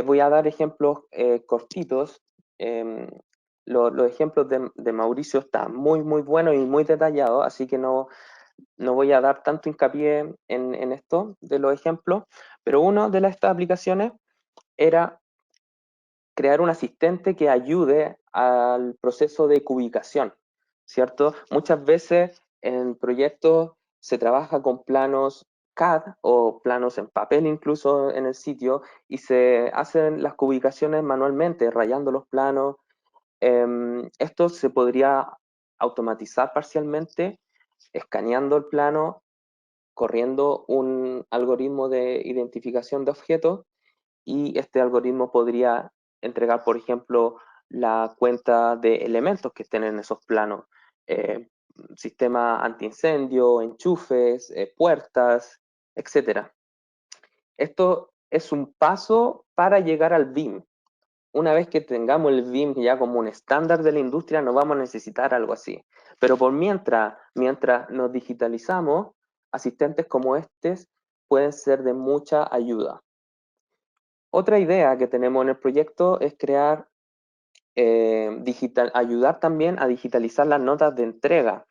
Speaker 4: Voy a dar ejemplos cortitos. Los ejemplos de Mauricio están muy buenos y muy detallados, así que no voy a dar tanto hincapié en esto de los ejemplos, pero una de estas aplicaciones era crear un asistente que ayude al proceso de cubicación, ¿cierto? Muchas veces en proyectos se trabaja con planos CAD o planos en papel incluso en el sitio y se hacen las cubicaciones manualmente, rayando los planos. Esto se podría automatizar parcialmente, escaneando el plano, corriendo un algoritmo de identificación de objetos y este algoritmo podría entregar, por ejemplo, la cuenta de elementos que estén en esos planos. Sistema antiincendio, enchufes, puertas, etc. Esto es un paso para llegar al BIM. Una vez que tengamos el BIM ya como un estándar de la industria, no vamos a necesitar algo así. Pero por mientras nos digitalizamos, asistentes como estos pueden ser de mucha ayuda. Otra idea que tenemos en el proyecto es crear, ayudar también a digitalizar las notas de entrega.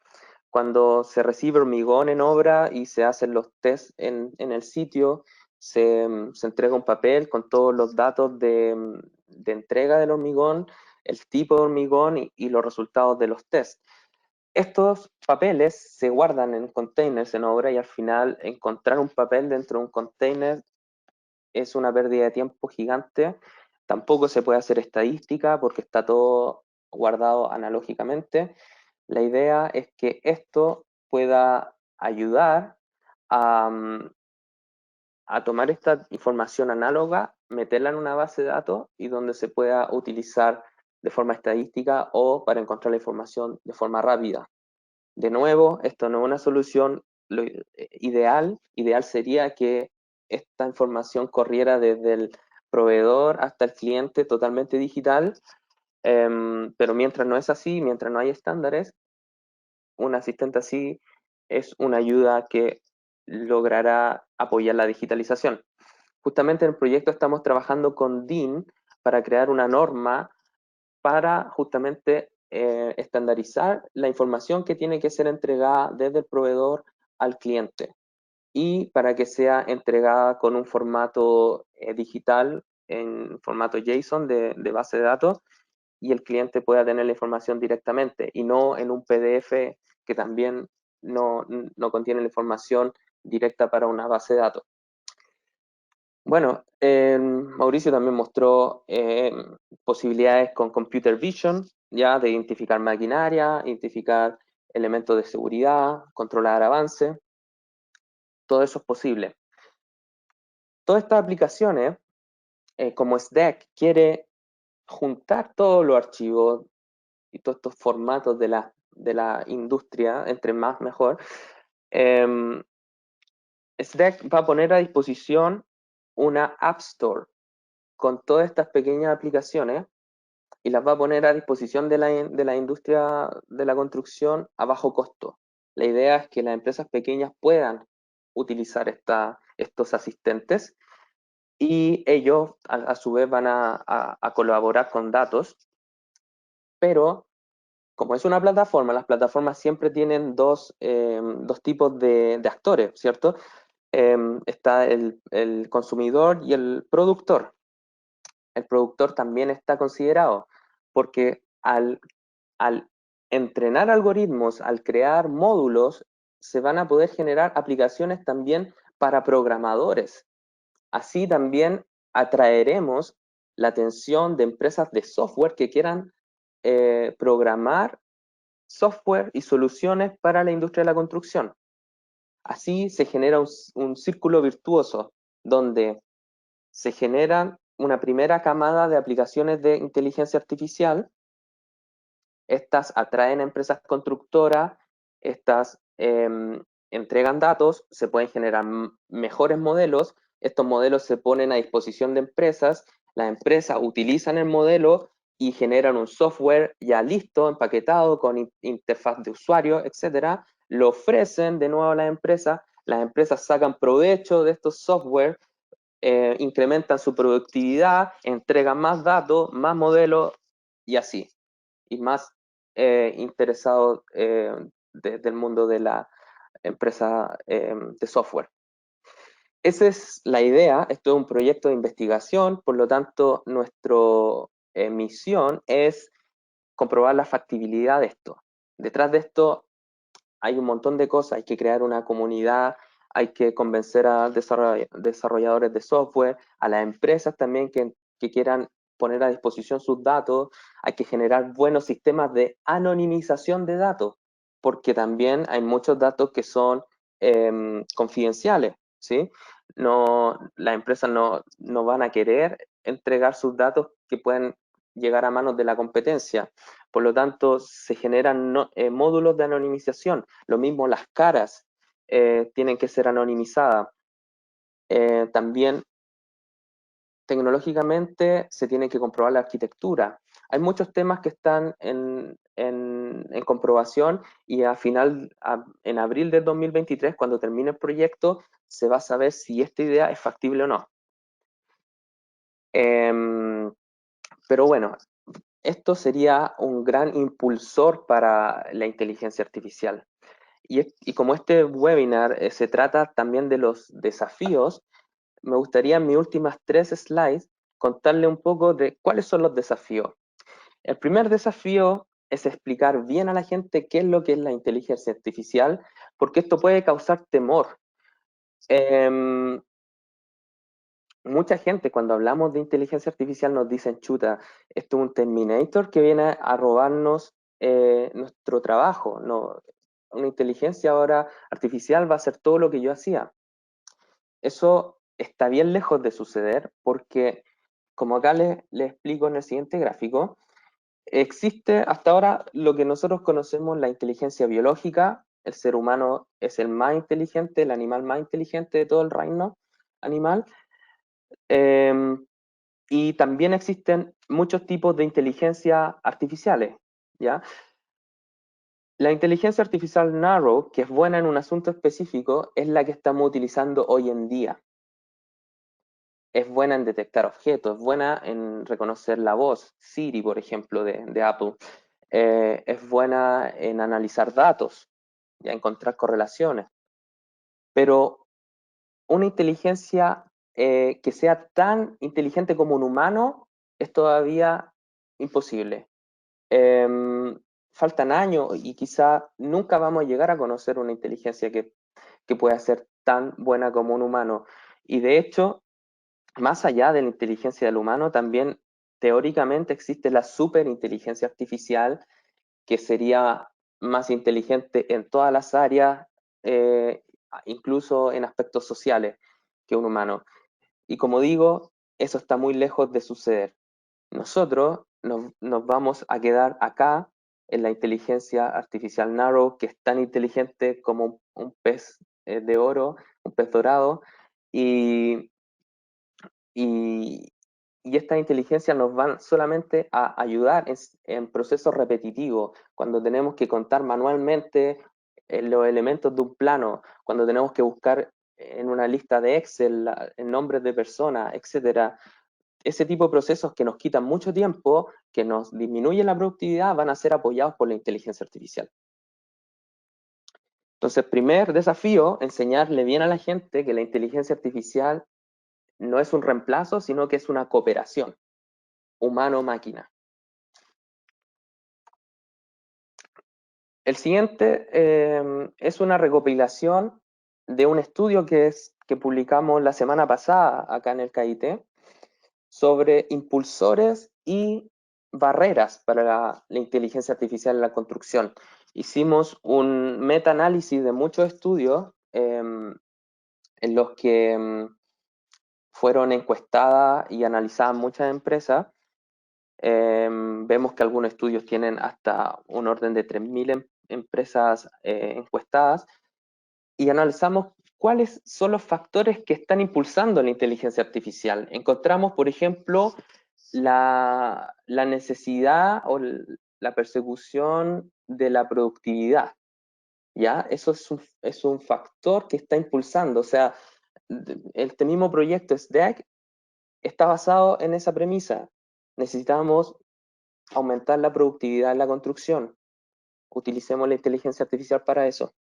Speaker 4: Cuando se recibe hormigón en obra y se hacen los tests en el sitio, se entrega un papel con todos los datos de entrega del hormigón, el tipo de hormigón y los resultados de los tests. Estos papeles se guardan en containers en obra y al final encontrar un papel dentro de un container es una pérdida de tiempo gigante. Tampoco se puede hacer estadística porque está todo guardado analógicamente. La idea es que esto pueda ayudar a tomar esta información análoga, meterla en una base de datos y donde se pueda utilizar de forma estadística o para encontrar la información de forma rápida. De nuevo, esto no es una solución ideal sería que esta información corriera desde el proveedor hasta el cliente totalmente digital, pero mientras no es así, mientras no hay estándares, un asistente así es una ayuda que logrará apoyar la digitalización. Justamente en el proyecto estamos trabajando con DIN para crear una norma para justamente estandarizar la información que tiene que ser entregada desde el proveedor al cliente y para que sea entregada con un formato digital en formato JSON de base de datos y el cliente pueda tener la información directamente y no en un PDF que también no contiene la información directa para una base de datos. Bueno, Mauricio también mostró posibilidades con Computer Vision, ya de identificar maquinaria, identificar elementos de seguridad, controlar avance. Todo eso es posible. Todas estas aplicaciones, como SDEC, quiere juntar todos los archivos y todos estos formatos de la industria, entre más mejor. SDEC va a poner a disposición una App Store con todas estas pequeñas aplicaciones y las va a poner a disposición de la industria de la construcción a bajo costo. La idea es que las empresas pequeñas puedan utilizar estos asistentes y ellos a su vez van a colaborar con datos pero como es una plataforma, las plataformas siempre tienen dos tipos de actores, ¿cierto? Está el consumidor y el productor. El productor también está considerado, porque al entrenar algoritmos, al crear módulos, se van a poder generar aplicaciones también para programadores. Así también atraeremos la atención de empresas de software que quieran programar software y soluciones para la industria de la construcción. Así se genera un círculo virtuoso donde se genera una primera camada de aplicaciones de inteligencia artificial. Estas atraen a empresas constructoras, estas entregan datos, se pueden generar mejores modelos, estos modelos se ponen a disposición de empresas, las empresas utilizan el modelo y generan un software ya listo, empaquetado, con interfaz de usuario, etcétera, lo ofrecen de nuevo a las empresas sacan provecho de estos software, incrementan su productividad, entregan más datos, más modelos y así. Y más interesados desde el mundo de la empresa de software. Esa es la idea, esto es un proyecto de investigación, por lo tanto nuestra misión es comprobar la factibilidad de esto. Detrás de esto hay un montón de cosas, hay que crear una comunidad, hay que convencer a desarrolladores de software, a las empresas también que quieran poner a disposición sus datos, hay que generar buenos sistemas de anonimización de datos, porque también hay muchos datos que son confidenciales, ¿sí? No, las empresas no van a querer entregar sus datos que pueden llegar a manos de la competencia. Por lo tanto, se generan módulos de anonimización. Lo mismo las caras tienen que ser anonimizadas. También tecnológicamente se tiene que comprobar la arquitectura. Hay muchos temas que están en comprobación y en abril de 2023, cuando termine el proyecto, se va a saber si esta idea es factible o no. Pero bueno, esto sería un gran impulsor para la inteligencia artificial. Y como este webinar se trata también de los desafíos, me gustaría en mis últimas 3 slides contarle un poco de cuáles son los desafíos. El primer desafío es explicar bien a la gente qué es lo que es la inteligencia artificial, porque esto puede causar temor. Mucha gente cuando hablamos de inteligencia artificial nos dicen, chuta, esto es un Terminator que viene a robarnos nuestro trabajo. No, una inteligencia ahora artificial va a hacer todo lo que yo hacía. Eso está bien lejos de suceder porque, como acá les explico en el siguiente gráfico, existe hasta ahora lo que nosotros conocemos la inteligencia biológica. El ser humano es el más inteligente, el animal más inteligente de todo el reino animal. Y también existen muchos tipos de inteligencia artificiales, ¿ya? La inteligencia artificial narrow, que es buena en un asunto específico, es la que estamos utilizando hoy en día. Es buena en detectar objetos, es buena en reconocer la voz, Siri, por ejemplo, de Apple. Es buena en analizar datos, ya encontrar correlaciones. Pero una inteligencia que sea tan inteligente como un humano es todavía imposible. Faltan años y quizá nunca vamos a llegar a conocer una inteligencia que pueda ser tan buena como un humano. Y de hecho, más allá de la inteligencia del humano, también teóricamente existe la superinteligencia artificial, que sería más inteligente en todas las áreas, incluso en aspectos sociales, que un humano. Y como digo, eso está muy lejos de suceder. Nosotros nos vamos a quedar acá en la inteligencia artificial narrow, que es tan inteligente como un pez de oro, un pez dorado, y estas inteligencias nos van solamente a ayudar en procesos repetitivos, cuando tenemos que contar manualmente los elementos de un plano, cuando tenemos que buscar en una lista de Excel nombres de personas, etcétera. ese tipo de procesos que nos quitan mucho tiempo, que nos disminuyen la productividad, van a ser apoyados por la inteligencia artificial. Entonces, primer desafío, enseñarle bien a la gente que la inteligencia artificial no es un reemplazo, sino que es una cooperación humano-máquina. El siguiente es una recopilación de un estudio que publicamos la semana pasada acá en el KIT sobre impulsores y barreras para la inteligencia artificial en la construcción. Hicimos un meta-análisis de muchos estudios en los que fueron encuestadas y analizadas muchas empresas. Vemos que algunos estudios tienen hasta un orden de 3.000 empresas encuestadas y analizamos cuáles son los factores que están impulsando la inteligencia artificial. Encontramos, por ejemplo, la necesidad o la persecución de la productividad. ¿Ya? Eso es un factor que está impulsando. O sea, este mismo proyecto SDAC está basado en esa premisa. Necesitamos aumentar la productividad en la construcción. Utilicemos la inteligencia artificial para eso.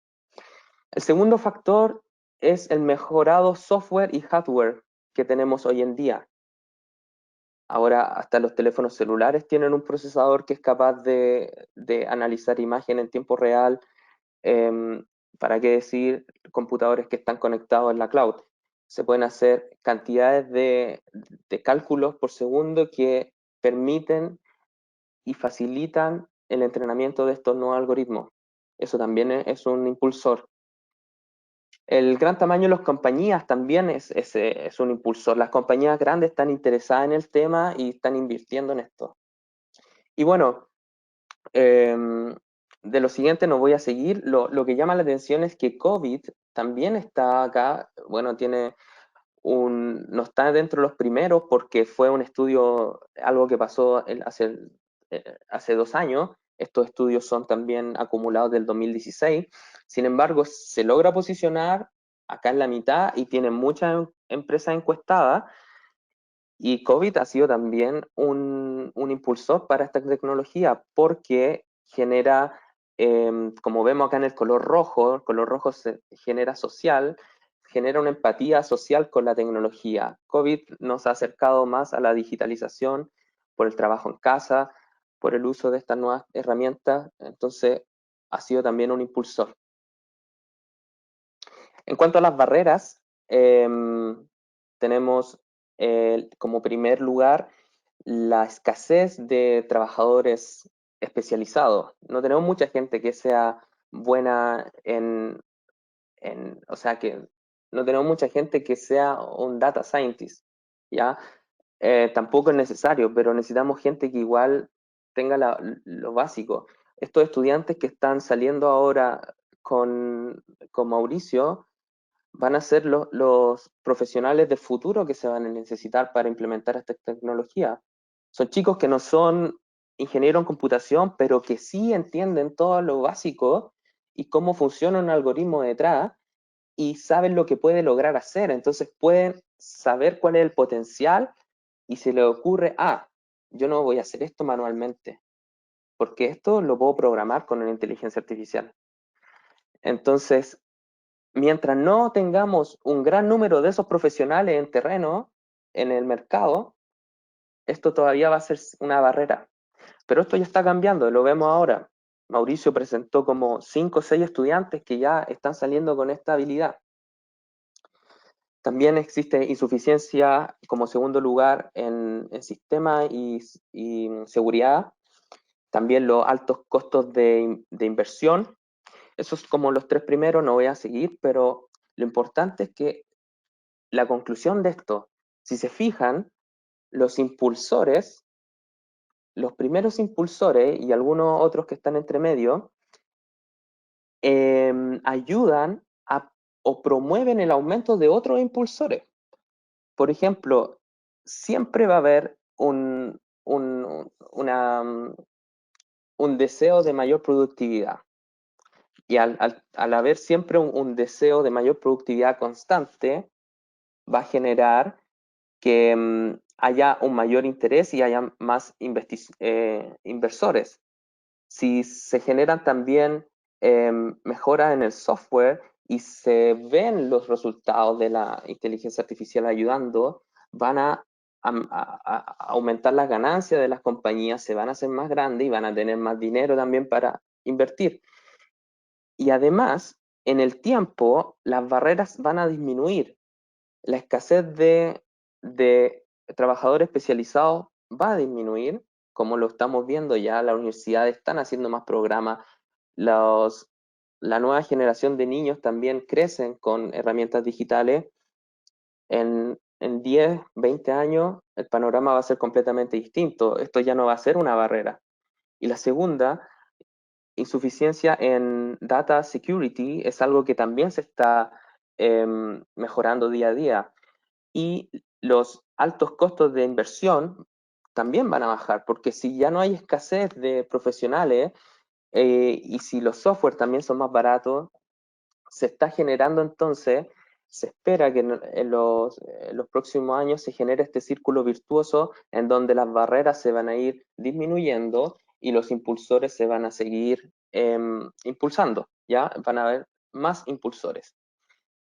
Speaker 4: El segundo factor es el mejorado software y hardware que tenemos hoy en día. Ahora hasta los teléfonos celulares tienen un procesador que es capaz de analizar imagen en tiempo real. ¿Para qué decir computadores que están conectados en la cloud? Se pueden hacer cantidades de cálculos por segundo que permiten y facilitan el entrenamiento de estos nuevos algoritmos. Eso también es un impulsor. El gran tamaño de las compañías también es un impulsor. Las compañías grandes están interesadas en el tema y están invirtiendo en esto. Y bueno, de lo siguiente no voy a seguir. Lo que llama la atención es que COVID también está acá. Bueno, no está dentro de los primeros porque fue un estudio, algo que pasó hace 2 años. Estos estudios son también acumulados del 2016. Sin embargo, se logra posicionar acá en la mitad y tiene muchas empresas encuestadas. Y COVID ha sido también un impulsor para esta tecnología porque genera, como vemos acá en el color rojo se genera social, genera una empatía social con la tecnología. COVID nos ha acercado más a la digitalización por el trabajo en casa, por el uso de estas nuevas herramientas, entonces ha sido también un impulsor. En cuanto a las barreras, tenemos como primer lugar la escasez de trabajadores especializados. No tenemos mucha gente que sea buena o sea, que no tenemos mucha gente que sea un data scientist, ¿ya? Tampoco es necesario, pero necesitamos gente que igual tenga lo básico. Estos estudiantes que están saliendo ahora con Mauricio van a ser los profesionales del futuro que se van a necesitar para implementar esta tecnología. Son chicos que no son ingenieros en computación, pero que sí entienden todo lo básico y cómo funciona un algoritmo detrás y saben lo que puede lograr hacer. Entonces pueden saber cuál es el potencial y se les ocurre, yo no voy a hacer esto manualmente, porque esto lo puedo programar con una inteligencia artificial. Entonces, mientras no tengamos un gran número de esos profesionales en terreno, en el mercado, esto todavía va a ser una barrera. Pero esto ya está cambiando, lo vemos ahora. Mauricio presentó como 5 o 6 estudiantes que ya están saliendo con esta habilidad. También existe insuficiencia como segundo lugar en sistema y seguridad. También los altos costos de inversión. Esos como los 3 primeros, no voy a seguir, pero lo importante es que la conclusión de esto, si se fijan, los impulsores, los primeros impulsores y algunos otros que están entre medio, ayudan o promueven el aumento de otros impulsores. Por ejemplo, siempre va a haber un deseo de mayor productividad. Y al haber siempre un deseo de mayor productividad constante, va a generar que haya un mayor interés y haya más inversores. Si se generan también mejoras en el software y se ven los resultados de la inteligencia artificial ayudando, van a aumentar las ganancias de las compañías, se van a hacer más grandes y van a tener más dinero también para invertir. Y además, en el tiempo, las barreras van a disminuir. La escasez de trabajadores especializados va a disminuir, como lo estamos viendo ya, las universidades están haciendo más programas, la nueva generación de niños también crecen con herramientas digitales. En 10, 20 años el panorama va a ser completamente distinto, esto ya no va a ser una barrera. Y la segunda, insuficiencia en data security es algo que también se está mejorando día a día. Y los altos costos de inversión también van a bajar, porque si ya no hay escasez de profesionales y si los software también son más baratos, se está generando entonces, se espera que en los próximos años se genere este círculo virtuoso en donde las barreras se van a ir disminuyendo y los impulsores se van a seguir impulsando, ¿ya? Van a haber más impulsores.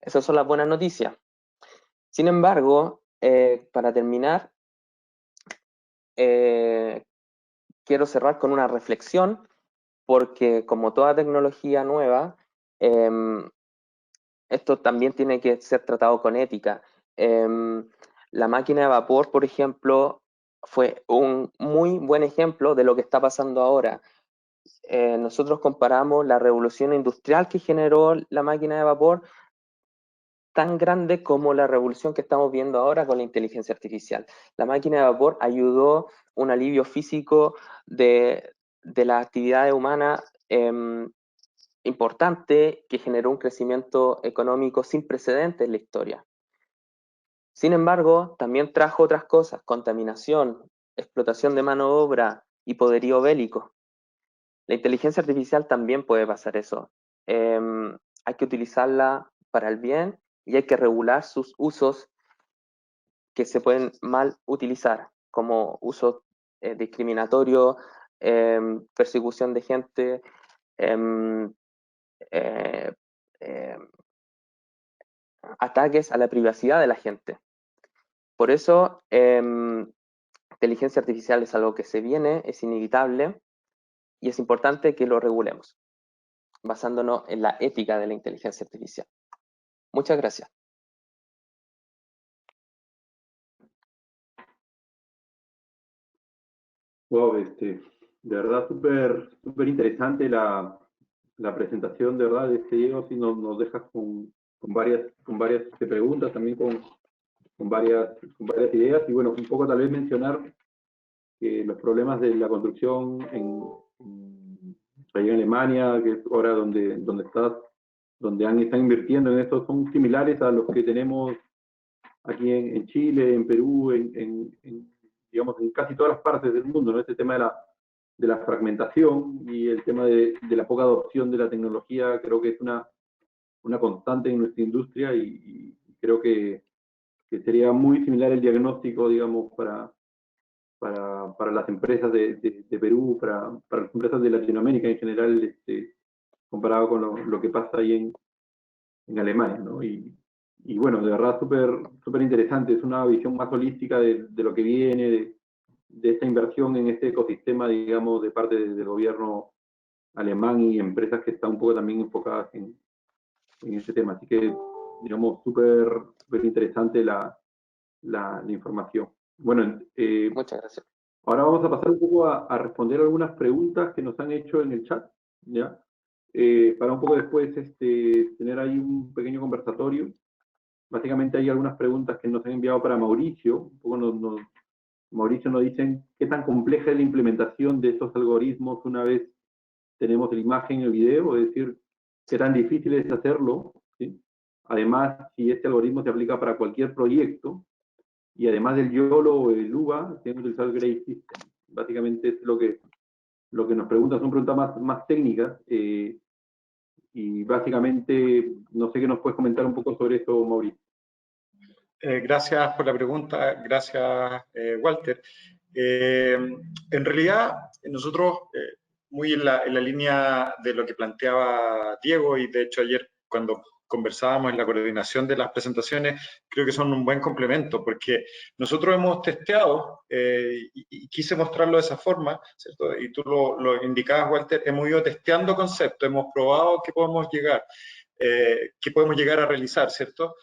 Speaker 4: Esas son las buenas noticias. Sin embargo, para terminar, quiero cerrar con una reflexión, porque como toda tecnología nueva, esto también tiene que ser tratado con ética. La máquina de vapor, por ejemplo, fue un muy buen ejemplo de lo que está pasando ahora. Nosotros comparamos la revolución industrial que generó la máquina de vapor tan grande como la revolución que estamos viendo ahora con la inteligencia artificial. La máquina de vapor ayudó un alivio físico de la actividad humana importante, que generó un crecimiento económico sin precedentes en la historia. Sin embargo, también trajo otras cosas: contaminación, explotación de mano de obra y poderío bélico. La inteligencia artificial también puede pasar eso. Hay que utilizarla para el bien y hay que regular sus usos que se pueden mal utilizar, como uso discriminatorio, persecución de gente, eh, ataques a la privacidad de la gente. Por eso, inteligencia artificial es algo que se viene, es inevitable y es importante que lo regulemos, basándonos en la ética de la inteligencia artificial. Muchas gracias.
Speaker 2: Wow, de verdad súper interesante la presentación, de verdad, Diego, si nos dejas con varias preguntas, también con varias ideas, y bueno, un poco tal vez mencionar que los problemas de la construcción allá en Alemania, que es ahora donde están invirtiendo en esto, son similares a los que tenemos aquí en Chile, en Perú, digamos, en casi todas las partes del mundo, ¿no? Este tema de la fragmentación y el tema de la poca adopción de la tecnología, creo que es una constante en nuestra industria, y creo que sería muy similar el diagnóstico, digamos, para las empresas de Perú, para las empresas de Latinoamérica en general, comparado con lo que pasa ahí en Alemania, ¿no? Y bueno, de verdad súper interesante, es una visión más holística de lo que viene, de esta inversión en este ecosistema, digamos, de parte del gobierno alemán y empresas que están un poco también enfocadas en este tema. Así que, digamos, súper interesante la información. Bueno,
Speaker 4: Muchas gracias.
Speaker 2: ahora vamos a pasar un poco a responder algunas preguntas que nos han hecho en el chat, ¿ya? Para un poco después tener ahí un pequeño conversatorio. Básicamente hay algunas preguntas que nos han enviado para Mauricio. Un poco Mauricio nos dicen qué tan compleja es la implementación de estos algoritmos una vez tenemos la imagen y el video, es decir, qué tan difícil es hacerlo, ¿sí? Además, si este algoritmo se aplica para cualquier proyecto, y además del YOLO o el UVA, tienen que utilizar el Gray System. Básicamente es lo que nos preguntan, son preguntas más técnicas, y básicamente, no sé qué nos puedes comentar un poco sobre esto, Mauricio.
Speaker 3: Gracias por la pregunta, gracias Walter. En realidad, nosotros, muy en la línea de lo que planteaba Diego, y de hecho ayer cuando conversábamos en la coordinación de las presentaciones, creo que son un buen complemento, porque nosotros hemos testeado, y quise mostrarlo de esa forma, ¿cierto? Y tú lo indicabas, Walter, hemos ido testeando conceptos, hemos probado que podemos llegar a realizar, ¿cierto?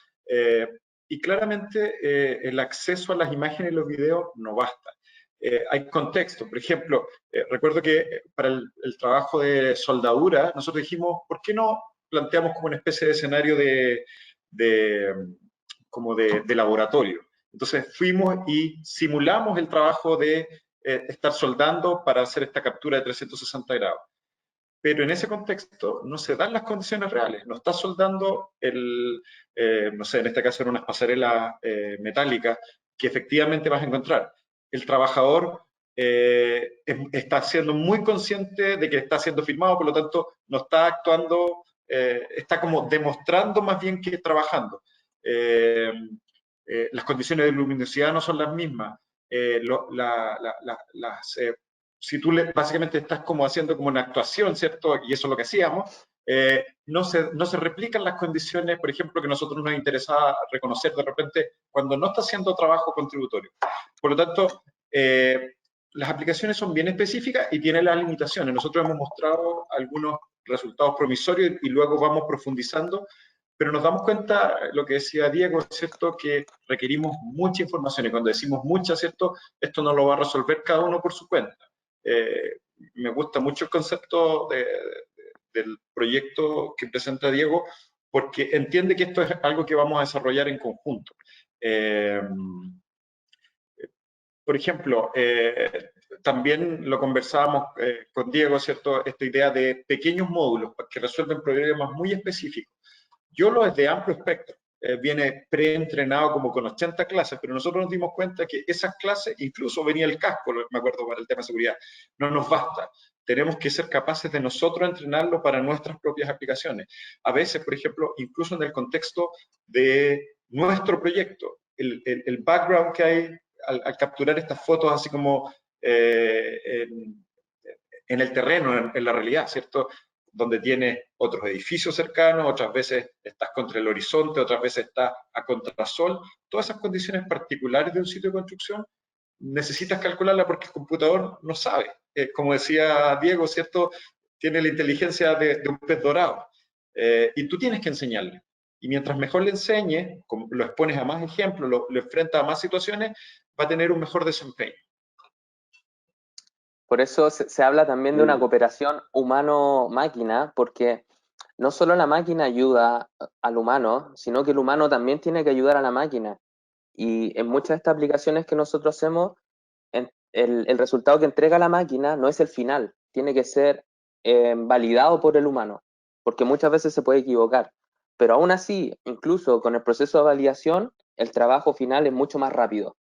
Speaker 3: Y claramente el acceso a las imágenes y los videos no basta. Hay contexto. Por ejemplo, recuerdo que para el trabajo de soldadura, nosotros dijimos, ¿por qué no planteamos como una especie de escenario de laboratorio? Entonces fuimos y simulamos el trabajo de estar soldando para hacer esta captura de 360 grados. Pero en ese contexto no se dan las condiciones reales. No está soldando no sé, en este caso eran unas pasarelas metálicas que efectivamente vas a encontrar. El trabajador está siendo muy consciente de que está siendo filmado, por lo tanto no está actuando, está como demostrando más bien que trabajando. Las condiciones de luminosidad no son las mismas. Si tú básicamente estás como haciendo como una actuación, ¿cierto? Y eso es lo que hacíamos, no se replican las condiciones, por ejemplo, que a nosotros nos interesaba reconocer de repente cuando no está haciendo trabajo contributorio. Por lo tanto, las aplicaciones son bien específicas y tienen las limitaciones. Nosotros hemos mostrado algunos resultados promisorios y luego vamos profundizando, pero nos damos cuenta, lo que decía Diego, ¿cierto?, que requerimos mucha información, y cuando decimos mucha, ¿cierto?, esto no lo va a resolver cada uno por su cuenta. Me gusta mucho el concepto del proyecto que presenta Diego, porque entiende que esto es algo que vamos a desarrollar en conjunto. Por ejemplo, también lo conversábamos con Diego, ¿cierto?, esta idea de pequeños módulos que resuelven problemas muy específicos. YOLO es de amplio espectro, viene preentrenado como con 80 clases, pero nosotros nos dimos cuenta que esas clases, incluso venía el casco, me acuerdo, para el tema de seguridad, no nos basta. Tenemos que ser capaces de nosotros entrenarlo para nuestras propias aplicaciones. A veces, por ejemplo, incluso en el contexto de nuestro proyecto, el background que hay al capturar estas fotos así como en el terreno, en la realidad, ¿cierto?, donde tienes otros edificios cercanos, otras veces estás contra el horizonte, otras veces estás a contrasol. Todas esas condiciones particulares de un sitio de construcción necesitas calcularla porque el computador no sabe. Como decía Diego, ¿cierto?, tiene la inteligencia de un pez dorado. Y tú tienes que enseñarle. Y mientras mejor le enseñes, lo expones a más ejemplos, lo enfrentas a más situaciones, va a tener un mejor desempeño.
Speaker 4: Por eso se habla también de una cooperación humano-máquina, porque no solo la máquina ayuda al humano, sino que el humano también tiene que ayudar a la máquina. Y en muchas de estas aplicaciones que nosotros hacemos, el resultado que entrega la máquina no es el final, tiene que ser validado por el humano, porque muchas veces se puede equivocar. Pero aún así, incluso con el proceso de validación, el trabajo final es mucho más rápido.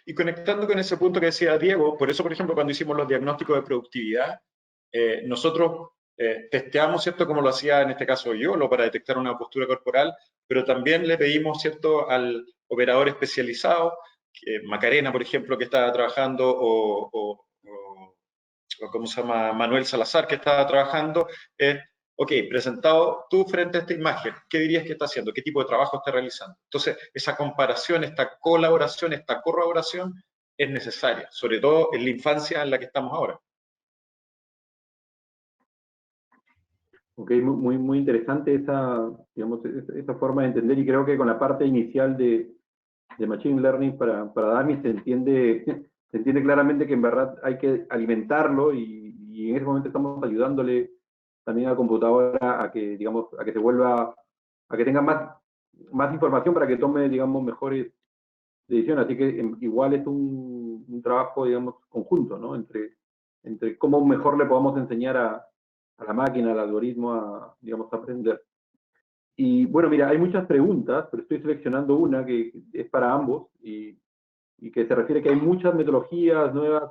Speaker 3: Y conectando con ese punto que decía Diego, por eso, por ejemplo, cuando hicimos los diagnósticos de productividad, nosotros testeamos, ¿cierto?, como lo hacía en este caso YOLO para detectar una postura corporal, pero también le pedimos, ¿cierto?, al operador especializado, Macarena, por ejemplo, que estaba trabajando, o ¿cómo se llama?, Manuel Salazar, que estaba trabajando, ok, presentado tú frente a esta imagen, ¿qué dirías que está haciendo? ¿Qué tipo de trabajo está realizando? Entonces, esa comparación, esta colaboración, esta corroboración es necesaria, sobre todo en la infancia en la que estamos ahora.
Speaker 2: Ok, muy interesante digamos, esa forma de entender, y creo que con la parte inicial de Machine Learning para Dami se entiende claramente que en verdad hay que alimentarlo, y en ese momento estamos ayudándole también a la computadora a que, digamos, a que se vuelva, a que tenga más información para que tome, digamos, mejores decisiones. Así que igual es un trabajo, digamos, conjunto, ¿no? Entre cómo mejor le podamos enseñar a la máquina, al algoritmo, digamos, a aprender. Y bueno, mira, hay muchas preguntas, pero estoy seleccionando una que es para ambos, y que se refiere a que hay muchas metodologías, nuevas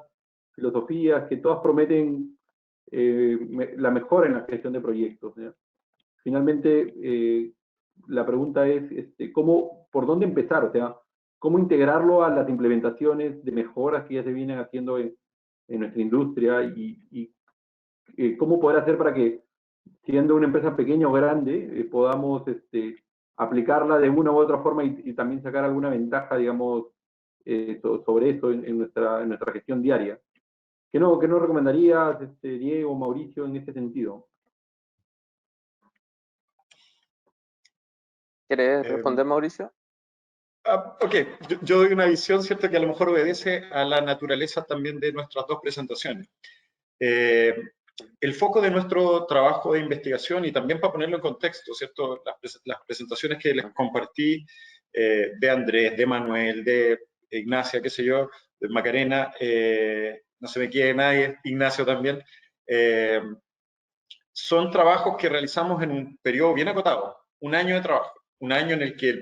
Speaker 2: filosofías, que todas prometen la mejora en la gestión de proyectos, ¿ya? Finalmente, la pregunta es, ¿por dónde empezar? O sea, ¿cómo integrarlo a las implementaciones de mejoras que ya se vienen haciendo en nuestra industria y cómo poder hacer para que, siendo una empresa pequeña o grande, podamos aplicarla de una u otra forma y también sacar alguna ventaja, digamos, sobre eso en nuestra gestión diaria? ¿Qué nos recomendarías, Diego, Mauricio, en este sentido?
Speaker 4: ¿Quieres responder, Mauricio?
Speaker 3: Ok, yo doy una visión, ¿cierto?, que a lo mejor obedece a la naturaleza también de nuestras dos presentaciones. El foco de nuestro trabajo de investigación, y también para ponerlo en contexto, ¿cierto?, las presentaciones que les compartí de Andrés, de Manuel, de Ignacia, qué sé yo, de Macarena, no se me quede nadie, Ignacio también, son trabajos que realizamos en un periodo bien acotado, un año de trabajo, un año en el que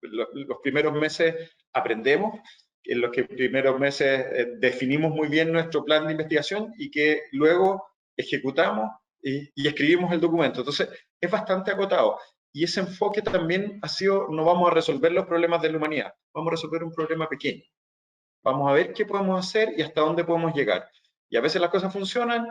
Speaker 3: los primeros meses aprendemos, en los que primeros meses definimos muy bien nuestro plan de investigación y que luego ejecutamos y escribimos el documento. Entonces, es bastante acotado. Y ese enfoque también ha sido, no vamos a resolver los problemas de la humanidad, vamos a resolver un problema pequeño. Vamos a ver qué podemos hacer y hasta dónde podemos llegar. Y a veces las cosas funcionan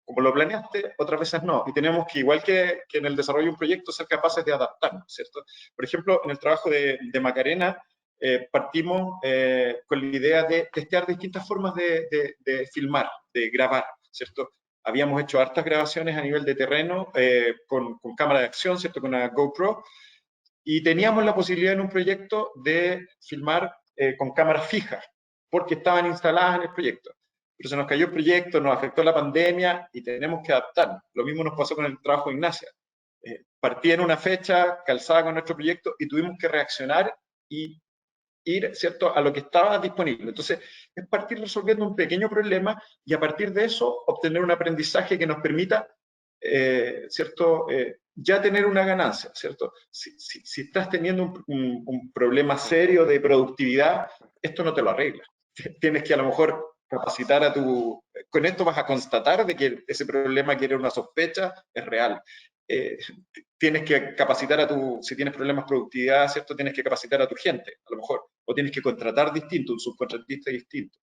Speaker 3: como lo planeaste, otras veces no. Y tenemos que, igual que en el desarrollo de un proyecto, ser capaces de adaptarnos, ¿cierto? Por ejemplo, en el trabajo de Macarena, partimos con la idea de testear distintas formas de filmar, de grabar, ¿cierto? Habíamos hecho hartas grabaciones a nivel de terreno con cámara de acción, ¿cierto? Con una GoPro, y teníamos la posibilidad en un proyecto de filmar con cámaras fijas, porque estaban instaladas en el proyecto. Pero se nos cayó el proyecto, nos afectó la pandemia y tenemos que adaptarnos. Lo mismo nos pasó con el trabajo de Ignacia. Partía en una fecha, calzada con nuestro proyecto y tuvimos que reaccionar y ir, ¿cierto?, a lo que estaba disponible. Entonces, es partir resolviendo un pequeño problema y a partir de eso obtener un aprendizaje que nos permita, ¿cierto?, ya tener una ganancia, ¿cierto? Si estás teniendo un problema serio de productividad, esto no te lo arregla. Tienes que a lo mejor capacitar a tu... Con esto vas a constatar de que ese problema que era una sospecha es real. Tienes que capacitar a si tienes problemas de productividad, ¿cierto? Tienes que capacitar a tu gente, a lo mejor, o tienes que contratar distinto, un subcontratista distinto.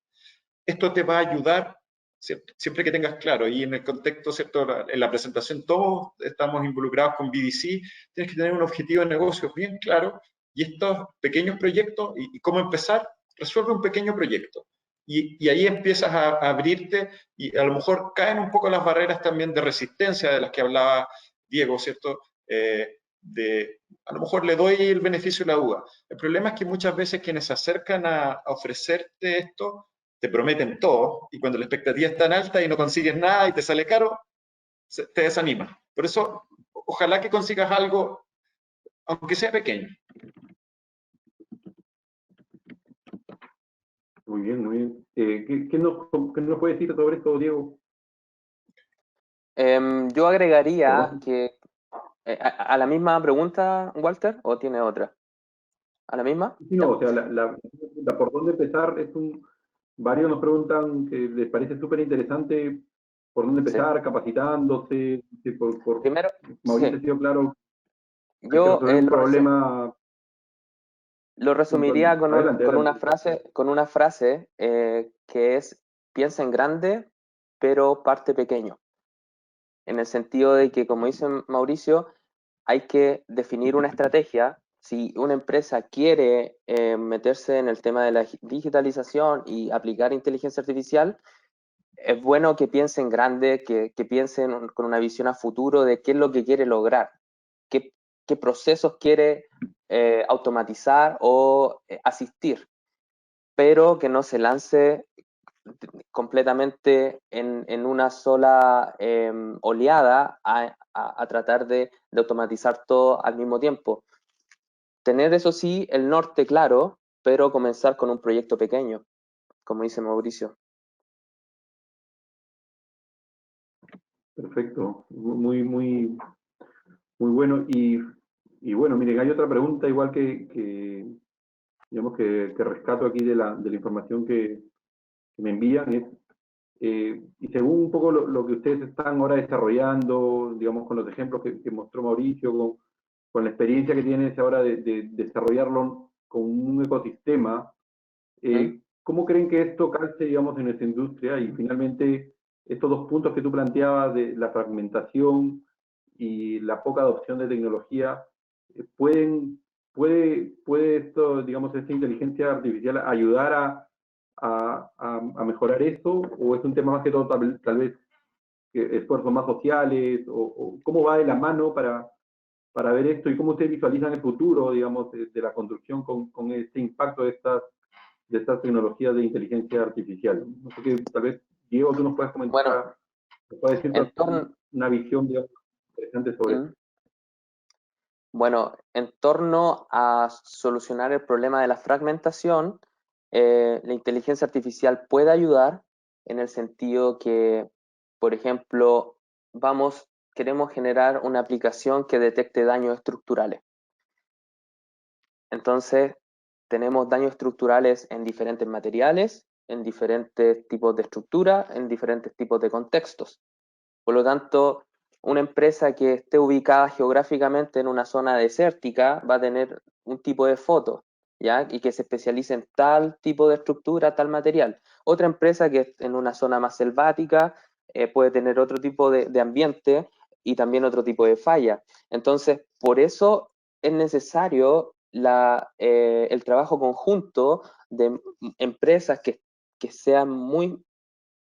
Speaker 3: Esto te va a ayudar, ¿cierto?, siempre que tengas claro, y en el contexto, ¿cierto?, en la presentación todos estamos involucrados con BDC, tienes que tener un objetivo de negocio bien claro, y estos pequeños proyectos, y cómo empezar, resuelve un pequeño proyecto. Y ahí empiezas a abrirte, y a lo mejor caen un poco las barreras también de resistencia de las que hablaba Diego, ¿cierto? A lo mejor le doy el beneficio de la duda. El problema es que muchas veces quienes se acercan a ofrecerte esto, te prometen todo, y cuando la expectativa es tan alta y no consigues nada y te sale caro, te desanima. Por eso, ojalá que consigas algo, aunque sea pequeño.
Speaker 2: Muy bien, muy bien. ¿Qué nos puede decir sobre esto, Diego?
Speaker 4: Yo agregaría
Speaker 2: Perdón.
Speaker 4: que a la misma pregunta, Walter, ¿o tiene otra? ¿A la misma?
Speaker 2: Sí, no, o sea, por dónde empezar varios nos preguntan que les parece súper interesante por dónde
Speaker 4: Sí.
Speaker 2: empezar, capacitándose,
Speaker 4: Primero,
Speaker 2: Mauricio ha
Speaker 4: sí.
Speaker 2: sido claro, hay que
Speaker 4: Yo
Speaker 2: resolver un problema
Speaker 4: lo resumiría
Speaker 2: puntual. Adelante, adelante.
Speaker 4: con una frase que es: piensa en grande, pero parte pequeño. En el sentido de que, como dice Mauricio, hay que definir una estrategia. Si una empresa quiere meterse en el tema de la digitalización y aplicar inteligencia artificial, es bueno que piense en grande, que piensen con una visión a futuro de qué es lo que quiere lograr, qué procesos quiere automatizar o asistir, pero que no se lance completamente en una sola oleada a tratar de automatizar todo al mismo tiempo. Tener, eso sí, el norte claro, pero comenzar con un proyecto pequeño, como dice Mauricio.
Speaker 2: Perfecto, muy, muy, muy bueno. Y bueno, miren, hay otra pregunta igual digamos que rescato aquí de la información que me envían, y según un poco lo que ustedes están ahora desarrollando, digamos, con los ejemplos que mostró Mauricio, con la experiencia que tienes ahora de desarrollarlo con un ecosistema, ¿cómo creen que esto calce, digamos, en nuestra industria? Y finalmente, estos dos puntos que tú planteabas de la fragmentación y la poca adopción de tecnología, ¿puede esto, digamos, esta inteligencia artificial ayudar a mejorar eso? ¿O es un tema más que todo tal vez esfuerzos más sociales? ¿O cómo va de la mano para ver esto? ¿Y cómo ustedes visualizan el futuro, digamos, de la construcción con este impacto de estas tecnologías de inteligencia artificial? No sé qué, tal vez, Diego, tú nos puedes
Speaker 4: Bueno,
Speaker 2: comentar, nos puedes decir
Speaker 4: en torno,
Speaker 2: una visión, digamos, interesante sobre esto.
Speaker 4: Bueno, en torno a solucionar el problema de la fragmentación, la inteligencia artificial puede ayudar en el sentido que, por ejemplo, queremos generar una aplicación que detecte daños estructurales. Entonces, tenemos daños estructurales en diferentes materiales, en diferentes tipos de estructura, en diferentes tipos de contextos. Por lo tanto, una empresa que esté ubicada geográficamente en una zona desértica va a tener un tipo de foto, ¿ya? Y que se especialice en tal tipo de estructura, tal material. Otra empresa que en una zona más selvática puede tener otro tipo de ambiente y también otro tipo de falla. Entonces, por eso es necesario el trabajo conjunto de empresas que sean muy,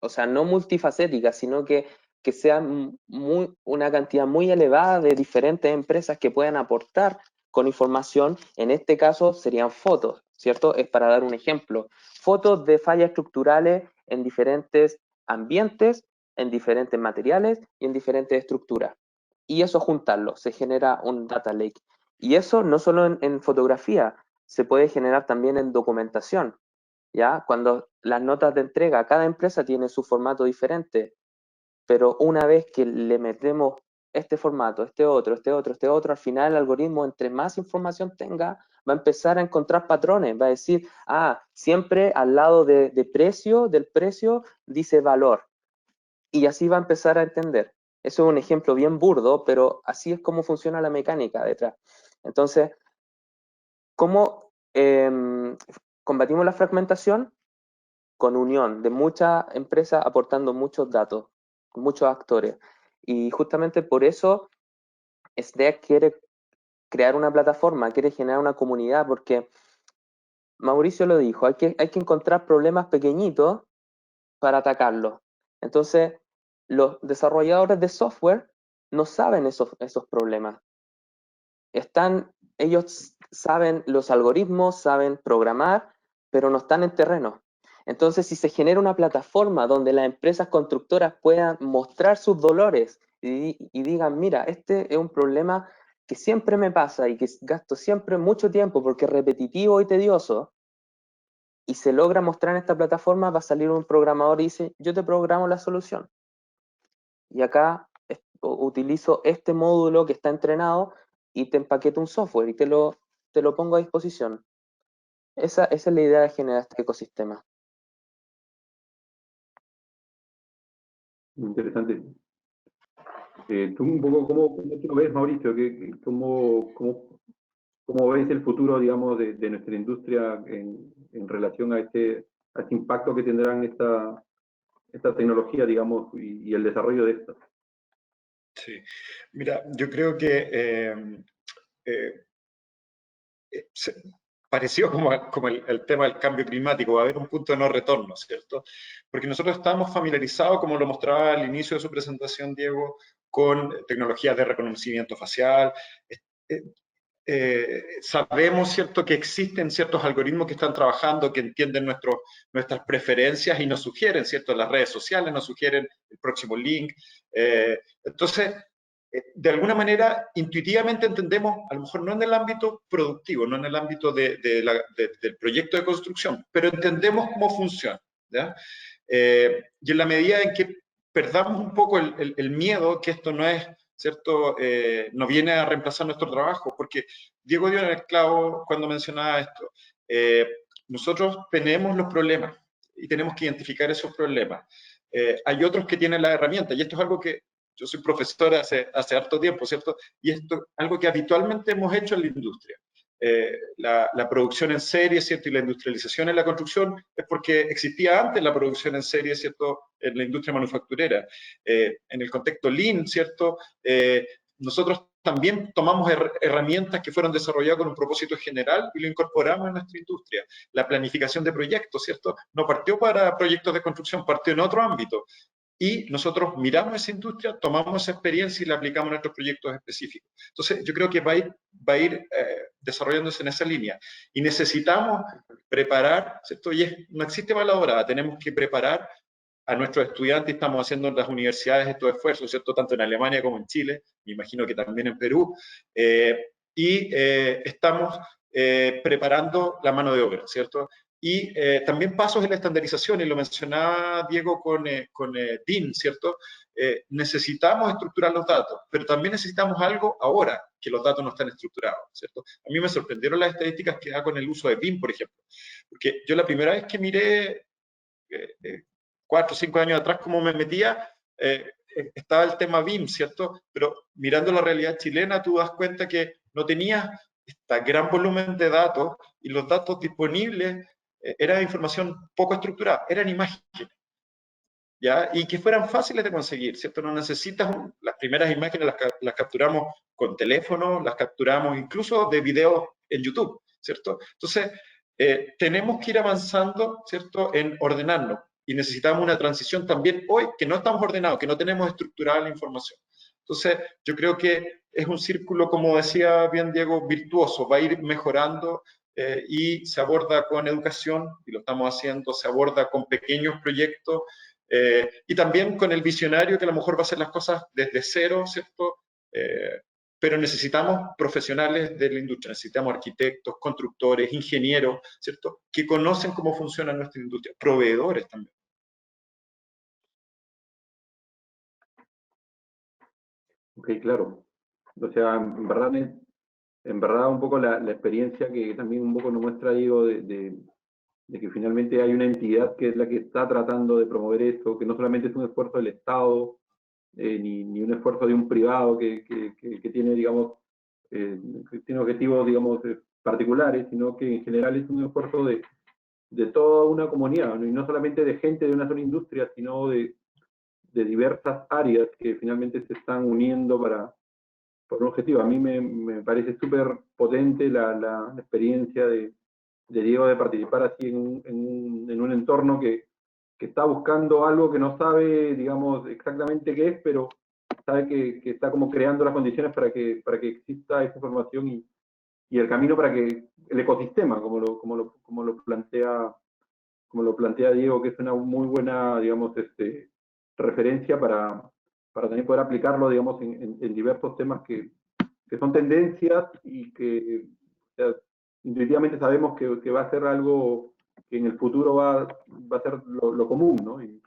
Speaker 4: o sea, no multifacéticas, sino que sean una cantidad muy elevada de diferentes empresas que puedan aportar con información. En este caso serían fotos, ¿cierto? Es para dar un ejemplo. Fotos de fallas estructurales en diferentes ambientes, en diferentes materiales y en diferentes estructuras. Y eso juntarlo, se genera un data lake. Y eso no solo en fotografía, se puede generar también en documentación, ¿ya? Cuando las notas de entrega, cada empresa tiene su formato diferente, pero una vez que le metemos este formato, este otro, al final el algoritmo, entre más información tenga, va a empezar a encontrar patrones, va a decir, siempre al lado del precio, dice valor. Y así va a empezar a entender. Eso es un ejemplo bien burdo, pero así es como funciona la mecánica detrás. Entonces, ¿cómo combatimos la fragmentación? Con unión de muchas empresas aportando muchos datos, muchos actores. Y justamente por eso SDEC quiere crear una plataforma, quiere generar una comunidad, porque Mauricio lo dijo, hay que encontrar problemas pequeñitos para atacarlos. Entonces, los desarrolladores de software no saben esos problemas. Ellos saben los algoritmos, saben programar, pero no están en terreno. Entonces, si se genera una plataforma donde las empresas constructoras puedan mostrar sus dolores y digan, mira, este es un problema que siempre me pasa y que gasto siempre mucho tiempo porque es repetitivo y tedioso, y se logra mostrar en esta plataforma, va a salir un programador y dice, yo te programo la solución. Y acá utilizo este módulo que está entrenado y te empaqueto un software y te lo pongo a disposición. Esa es la idea de generar este ecosistema.
Speaker 2: Interesante. Tú un poco, ¿cómo tú lo ves, Mauricio? ¿Cómo ves el futuro, digamos, de nuestra industria en relación a este impacto que tendrán esta tecnología, digamos, y el desarrollo de esta?
Speaker 3: Sí, mira, yo creo que pareció como el tema del cambio climático, va a haber un punto de no retorno, ¿cierto? Porque nosotros estamos familiarizados, como lo mostraba al inicio de su presentación, Diego, con tecnologías de reconocimiento facial. Sabemos, ¿cierto?, que existen ciertos algoritmos que están trabajando, que entienden nuestras preferencias y nos sugieren, ¿cierto?, las redes sociales nos sugieren el próximo link. Entonces, de alguna manera, intuitivamente entendemos, a lo mejor no en el ámbito productivo, no en el ámbito del proyecto de construcción, pero entendemos cómo funciona, ¿ya? Y en la medida en que perdamos un poco el miedo, que esto no es, ¿cierto?, no viene a reemplazar nuestro trabajo, porque Diego dio en el clavo cuando mencionaba esto. Nosotros tenemos los problemas y tenemos que identificar esos problemas. Hay otros que tienen la herramienta, y esto es algo que yo soy profesor hace harto tiempo, ¿cierto? Y esto es algo que habitualmente hemos hecho en la industria. La producción en serie, ¿cierto? Y la industrialización en la construcción es porque existía antes la producción en serie, ¿cierto? En la industria manufacturera. En el contexto Lean, ¿cierto? Nosotros también tomamos herramientas que fueron desarrolladas con un propósito general y lo incorporamos en nuestra industria. La planificación de proyectos, ¿cierto? No partió para proyectos de construcción, partió en otro ámbito. Y nosotros miramos esa industria, tomamos esa experiencia y la aplicamos a nuestros proyectos específicos. Entonces, yo creo que va a ir desarrollándose en esa línea. Y necesitamos preparar, ¿cierto? Y no existe mala hora, tenemos que preparar a nuestros estudiantes, estamos haciendo en las universidades estos esfuerzos, ¿cierto? Tanto en Alemania como en Chile, me imagino que también en Perú, estamos preparando la mano de obra, ¿cierto? Y también pasos en la estandarización, y lo mencionaba Diego con DIN, ¿cierto? Necesitamos estructurar los datos, pero también necesitamos algo ahora, que los datos no están estructurados, ¿cierto? A mí me sorprendieron las estadísticas que da con el uso de BIM, por ejemplo, porque yo la primera vez que miré 4 o 5 años atrás, como me metía, estaba el tema BIM, ¿cierto? Pero mirando la realidad chilena, tú das cuenta que no tenías este gran volumen de datos y los datos disponibles era información poco estructurada, eran imágenes, ¿ya? Y que fueran fáciles de conseguir, ¿cierto? No necesitas, las primeras imágenes las capturamos con teléfono, las capturamos incluso de videos en YouTube, ¿cierto? Entonces, tenemos que ir avanzando, ¿cierto?, en ordenarnos. Y necesitamos una transición también hoy, que no estamos ordenados, que no tenemos estructurada la información. Entonces, yo creo que es un círculo, como decía bien Diego, virtuoso, va a ir mejorando y se aborda con educación, y lo estamos haciendo, se aborda con pequeños proyectos, y también con el visionario que a lo mejor va a hacer las cosas desde cero, ¿cierto? Pero necesitamos profesionales de la industria, necesitamos arquitectos, constructores, ingenieros, ¿cierto? Que conocen cómo funciona nuestra industria, proveedores también.
Speaker 2: Ok, claro. O sea, en verdad un poco la experiencia que también un poco nos muestra Diego de que finalmente hay una entidad que es la que está tratando de promover esto, que no solamente es un esfuerzo del Estado, ni un esfuerzo de un privado que tiene, digamos, que tiene objetivos, digamos, particulares, sino que en general es un esfuerzo de toda una comunidad, ¿no? Y no solamente de gente de una sola industria, sino de diversas áreas que finalmente se están uniendo por un objetivo. A mí me parece súper potente la experiencia de Diego de participar así en un entorno que está buscando algo que no sabe, digamos, exactamente qué es, pero sabe que está como creando las condiciones para que exista esa información y el camino para que el ecosistema, como lo plantea Diego, que es una muy buena, digamos, referencia para también poder aplicarlo, digamos, en diversos temas que son tendencias y que, o sea, intuitivamente sabemos que va a ser algo que en el futuro va a ser lo común, ¿no? Y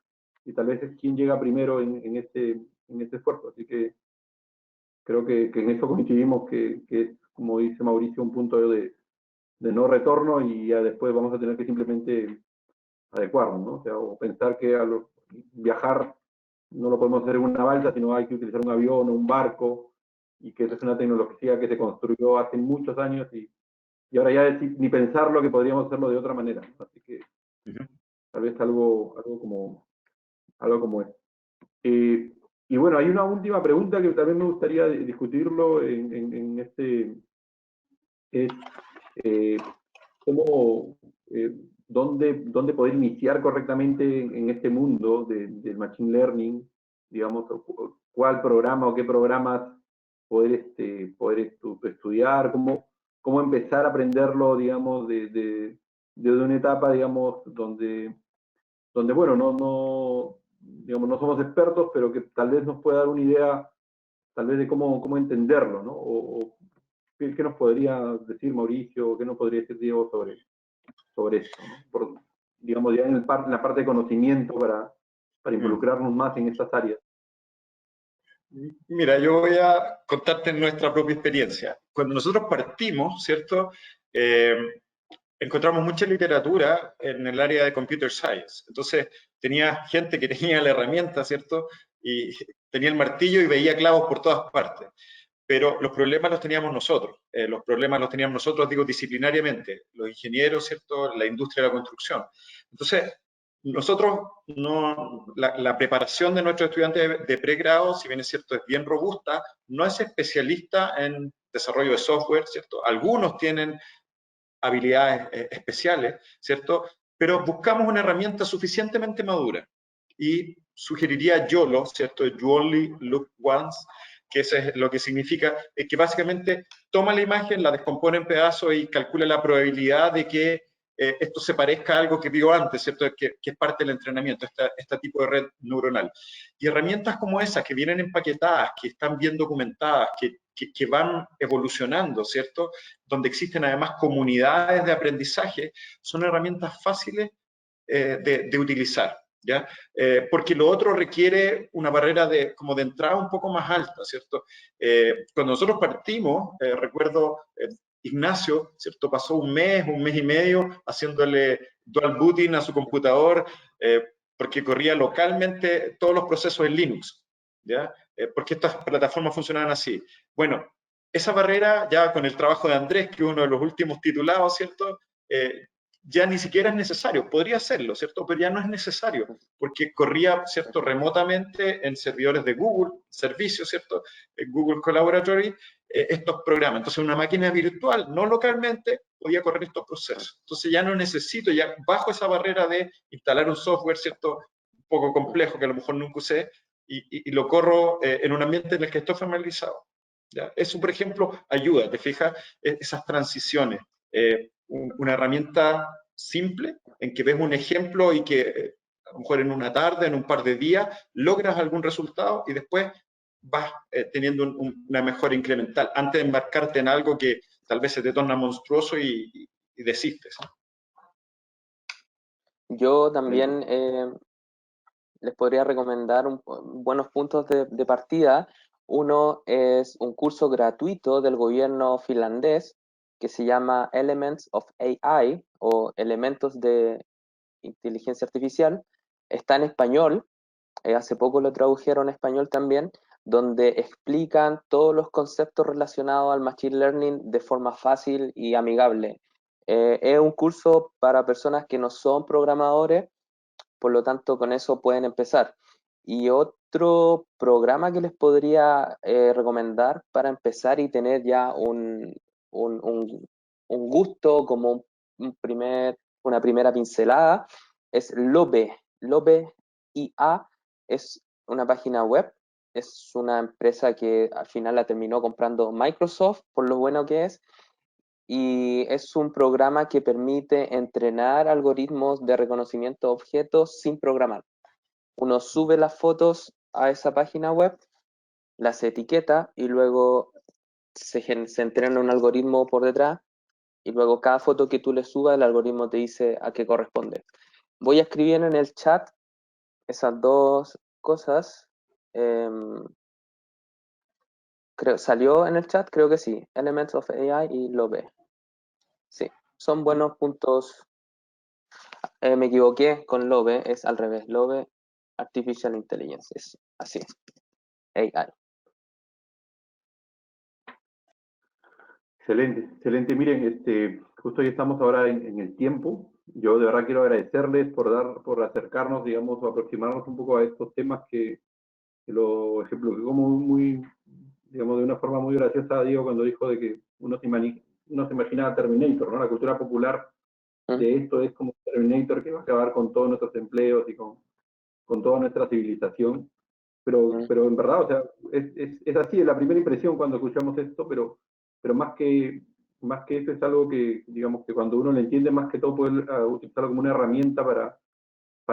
Speaker 2: tal vez es quien llega primero en este esfuerzo. Así que creo que en eso coincidimos, que es, como dice Mauricio, un punto de no retorno, y ya después vamos a tener que simplemente adecuarnos, ¿no? O sea, o pensar que viajar no lo podemos hacer en una balsa, sino hay que utilizar un avión o un barco, y que esa es una tecnología que se construyó hace muchos años y ahora ya ni pensarlo, que podríamos hacerlo de otra manera. Así que tal vez algo como es. Y bueno, hay una última pregunta que también me gustaría discutirlo en este, es cómo, dónde poder iniciar correctamente en este mundo del Machine Learning, digamos, cuál programa o qué programas poder estudiar, cómo empezar a aprenderlo, digamos, desde una etapa, digamos, donde bueno, digamos, no somos expertos, pero que tal vez nos pueda dar una idea, tal vez, de cómo entenderlo, ¿no? O ¿qué nos podría decir Mauricio, qué nos podría decir Diego sobre esto, ¿no? Digamos, ya en la parte de conocimiento para involucrarnos más en estas áreas.
Speaker 3: Mira, yo voy a contarte nuestra propia experiencia. Cuando nosotros partimos, ¿cierto? Encontramos mucha literatura en el área de Computer Science. Entonces, tenía gente que tenía la herramienta, ¿cierto? Y tenía el martillo y veía clavos por todas partes. Pero los problemas los teníamos nosotros. Los problemas los teníamos nosotros, digo, disciplinariamente, los ingenieros, ¿cierto?, la industria de la construcción. Entonces, nosotros, la preparación de nuestros estudiantes de pregrado, si bien es cierto, es bien robusta, no es especialista en desarrollo de software, ¿cierto? Algunos tienen habilidades especiales, ¿cierto? Pero buscamos una herramienta suficientemente madura. Y sugeriría YOLO, ¿cierto? You Only Look Once, que eso es lo que significa que básicamente toma la imagen, la descompone en pedazos y calcula la probabilidad de que esto se parezca a algo que vio antes, ¿cierto? Que es parte del entrenamiento, este tipo de red neuronal. Y herramientas como esas, que vienen empaquetadas, que están bien documentadas, que van evolucionando, ¿cierto? Donde existen además comunidades de aprendizaje, son herramientas fáciles de utilizar. ¿Ya? Porque lo otro requiere una barrera como de entrada un poco más alta, ¿cierto? Cuando nosotros partimos, recuerdo Ignacio, ¿cierto? Pasó un mes y medio haciéndole dual booting a su computador porque corría localmente todos los procesos en Linux, ¿ya? Porque estas plataformas funcionaban así. Bueno, esa barrera ya con el trabajo de Andrés, que es uno de los últimos titulados, ¿cierto? Ya ni siquiera es necesario, podría hacerlo, ¿cierto? Pero ya no es necesario, porque corría, ¿cierto?, remotamente en servidores de Google, servicios, ¿cierto?, Google Collaboratory, estos programas. Entonces, una máquina virtual, no localmente, podía correr estos procesos. Entonces, ya no necesito, ya bajo esa barrera de instalar un software, ¿cierto?, un poco complejo, que a lo mejor nunca usé, y lo corro en un ambiente en el que estoy familiarizado. ¿Ya? Eso, por ejemplo, ayuda, ¿te fijas? Esas transiciones. Una herramienta simple en que ves un ejemplo y que a lo mejor en una tarde, en un par de días, logras algún resultado y después vas teniendo una mejora incremental antes de embarcarte en algo que tal vez se te torna monstruoso y desistes.
Speaker 4: Yo también les podría recomendar buenos puntos de partida. Uno es un curso gratuito del gobierno finlandés que se llama Elements of AI o Elementos de Inteligencia Artificial. Está en español, hace poco lo tradujeron a español también, donde explican todos los conceptos relacionados al Machine Learning de forma fácil y amigable. Es un curso para personas que no son programadores, por lo tanto con eso pueden empezar. Y otro programa que les podría recomendar para empezar y tener ya un gusto como una primera pincelada es Lobe. Lobe IA es una página web, es una empresa que al final la terminó comprando Microsoft por lo bueno que es, y es un programa que permite entrenar algoritmos de reconocimiento de objetos sin programar. Uno sube las fotos a esa página web, las etiqueta y luego se entrena un algoritmo por detrás y luego cada foto que tú le subas el algoritmo te dice a qué corresponde. Voy a escribir en el chat esas dos cosas. ¿Salió en el chat? Creo que sí. Elements of AI y Lobe. Sí, son buenos puntos. Me equivoqué con Lobe, es al revés. Lobe Artificial Intelligence, es así. AI.
Speaker 2: Excelente, excelente. Miren, justo ya estamos ahora en el tiempo. Yo de verdad quiero agradecerles por acercarnos, digamos, o aproximarnos un poco a estos temas que lo ejemplificó como muy, digamos, de una forma muy graciosa, Diego, cuando dijo de que uno se imaginaba Terminator, ¿no? La cultura popular de esto es como Terminator que va a acabar con todos nuestros empleos y con toda nuestra civilización. Pero en verdad, o sea, es así, es la primera impresión cuando escuchamos esto, pero más que eso es algo que, digamos, que cuando uno lo entiende, más que todo poder utilizarlo como una herramienta para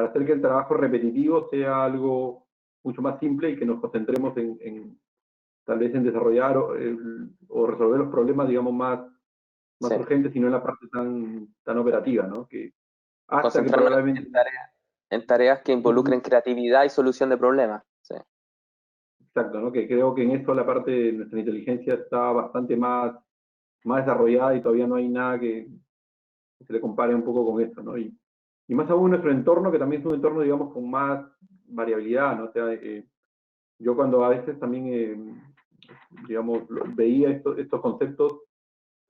Speaker 2: hacer que el trabajo repetitivo sea algo mucho más simple y que nos concentremos tal vez en desarrollar o resolver los problemas, digamos, más
Speaker 4: Sí.
Speaker 2: urgentes y no en la parte tan operativa, ¿no? Que hasta que
Speaker 4: Concentrarnos
Speaker 2: probablemente...
Speaker 4: en tareas que involucren creatividad y solución de problemas. Sí.
Speaker 2: Exacto, ¿no? Que creo que en eso la parte de nuestra inteligencia está bastante más desarrollada y todavía no hay nada que se le compare un poco con eso, ¿no? Y más aún nuestro entorno, que también es un entorno, digamos, con más variabilidad, ¿no? O sea, yo cuando a veces también, digamos, veía estos conceptos,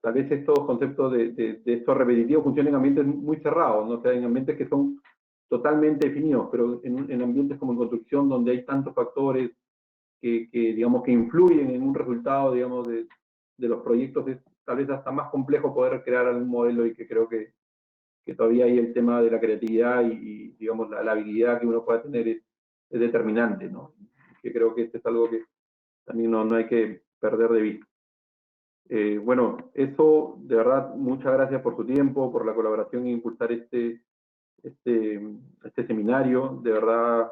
Speaker 2: tal vez estos conceptos de estos repetitivos funcionan en ambientes muy cerrados, ¿no? O sea, en ambientes que son totalmente definidos, pero en ambientes como en construcción, donde hay tantos factores digamos, que influyen en un resultado, digamos, de los proyectos, es tal vez hasta más complejo poder crear algún modelo, y que creo que todavía hay el tema de la creatividad digamos, la habilidad que uno pueda tener es determinante, ¿no? Que creo que esto es algo que también no hay que perder de vista. Bueno, eso, de verdad, muchas gracias por su tiempo, por la colaboración e impulsar este seminario, de verdad,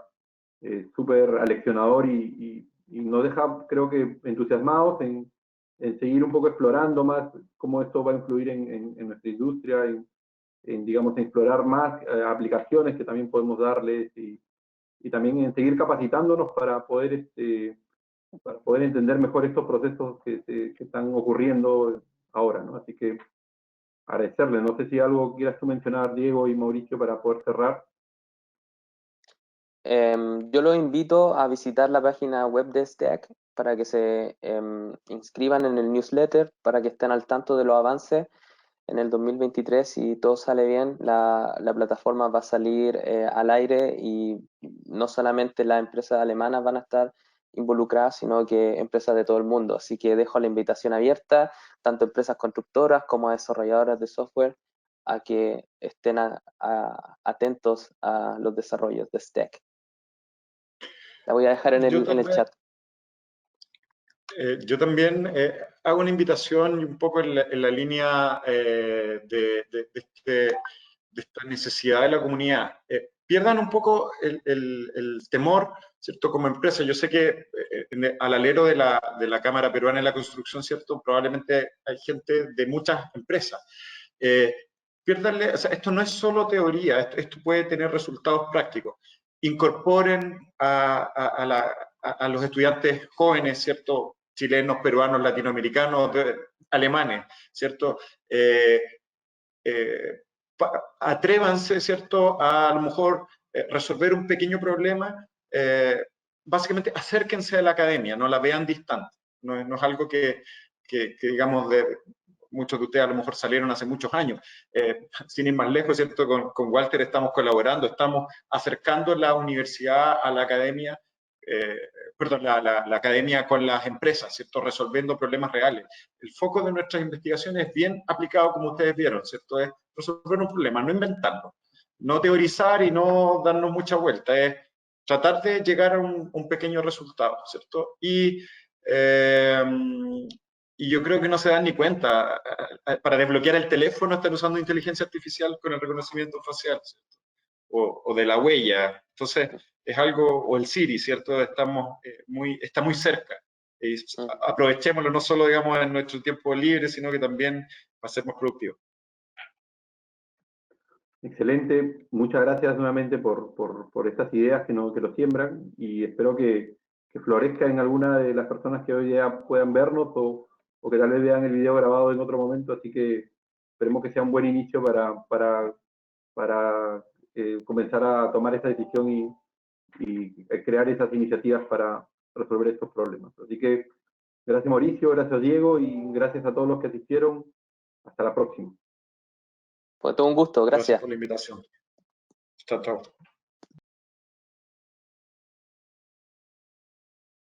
Speaker 2: súper aleccionador y nos deja, creo que, entusiasmados en seguir un poco explorando más cómo esto va a influir en nuestra industria, digamos, en explorar más aplicaciones que también podemos darles, y también en seguir capacitándonos para poder entender mejor estos procesos que están ocurriendo ahora, ¿no? Así que agradecerle. No sé si algo quieras tú mencionar, Diego y Mauricio, para poder cerrar.
Speaker 4: Yo los invito a visitar la página web de STEC para que se inscriban en el newsletter, para que estén al tanto de los avances. En el 2023, si todo sale bien, la plataforma va a salir al aire, y no solamente las empresas alemanas van a estar involucradas, sino que empresas de todo el mundo. Así que dejo la invitación abierta, tanto empresas constructoras como a desarrolladoras de software, a que estén atentos a los desarrollos de STEC. La voy a dejar en el chat.
Speaker 3: Yo también hago una invitación un poco en la línea de esta necesidad de la comunidad. Pierdan un poco el temor, ¿cierto? Como empresa, yo sé que al alero de la Cámara Peruana de la Construcción, ¿cierto? Probablemente hay gente de muchas empresas. Piérdanle, o sea, esto no es solo teoría, esto puede tener resultados prácticos. Incorporen a los estudiantes jóvenes, ¿cierto? Chilenos, peruanos, latinoamericanos, alemanes, ¿cierto? Atrévanse, ¿cierto? A lo mejor resolver un pequeño problema. Básicamente, acérquense a la academia, no la vean distante. No es algo que digamos, muchos de ustedes a lo mejor salieron hace muchos años. Sin ir más lejos, ¿cierto? Con Walter estamos colaborando, estamos acercando la universidad a la academia, perdón, la academia con las empresas, ¿cierto? Resolviendo problemas reales. El foco de nuestras investigaciones es bien aplicado, como ustedes vieron, ¿cierto? Es resolver un problema, no inventarlo, no teorizar y no darnos mucha vuelta, es tratar de llegar a un pequeño resultado, ¿cierto? Y yo creo que no se dan ni cuenta. Para desbloquear el teléfono están usando inteligencia artificial con el reconocimiento facial, ¿cierto? O de la huella. Entonces, es algo, o el Siri, ¿cierto? Está muy cerca. Aprovechémoslo no solo, digamos, en nuestro tiempo libre, sino que también para ser más productivos.
Speaker 2: Excelente, muchas gracias nuevamente por estas ideas que lo siembran, y espero que florezca en alguna de las personas que hoy ya puedan vernos, o que tal vez vean el video grabado en otro momento. Así que esperemos que sea un buen inicio para comenzar a tomar esa decisión y crear esas iniciativas para resolver estos problemas. Así que gracias, Mauricio, gracias, Diego, y gracias a todos los que asistieron. Hasta la próxima.
Speaker 4: Fue todo un gusto, gracias.
Speaker 3: Gracias por la invitación. Chao, chao.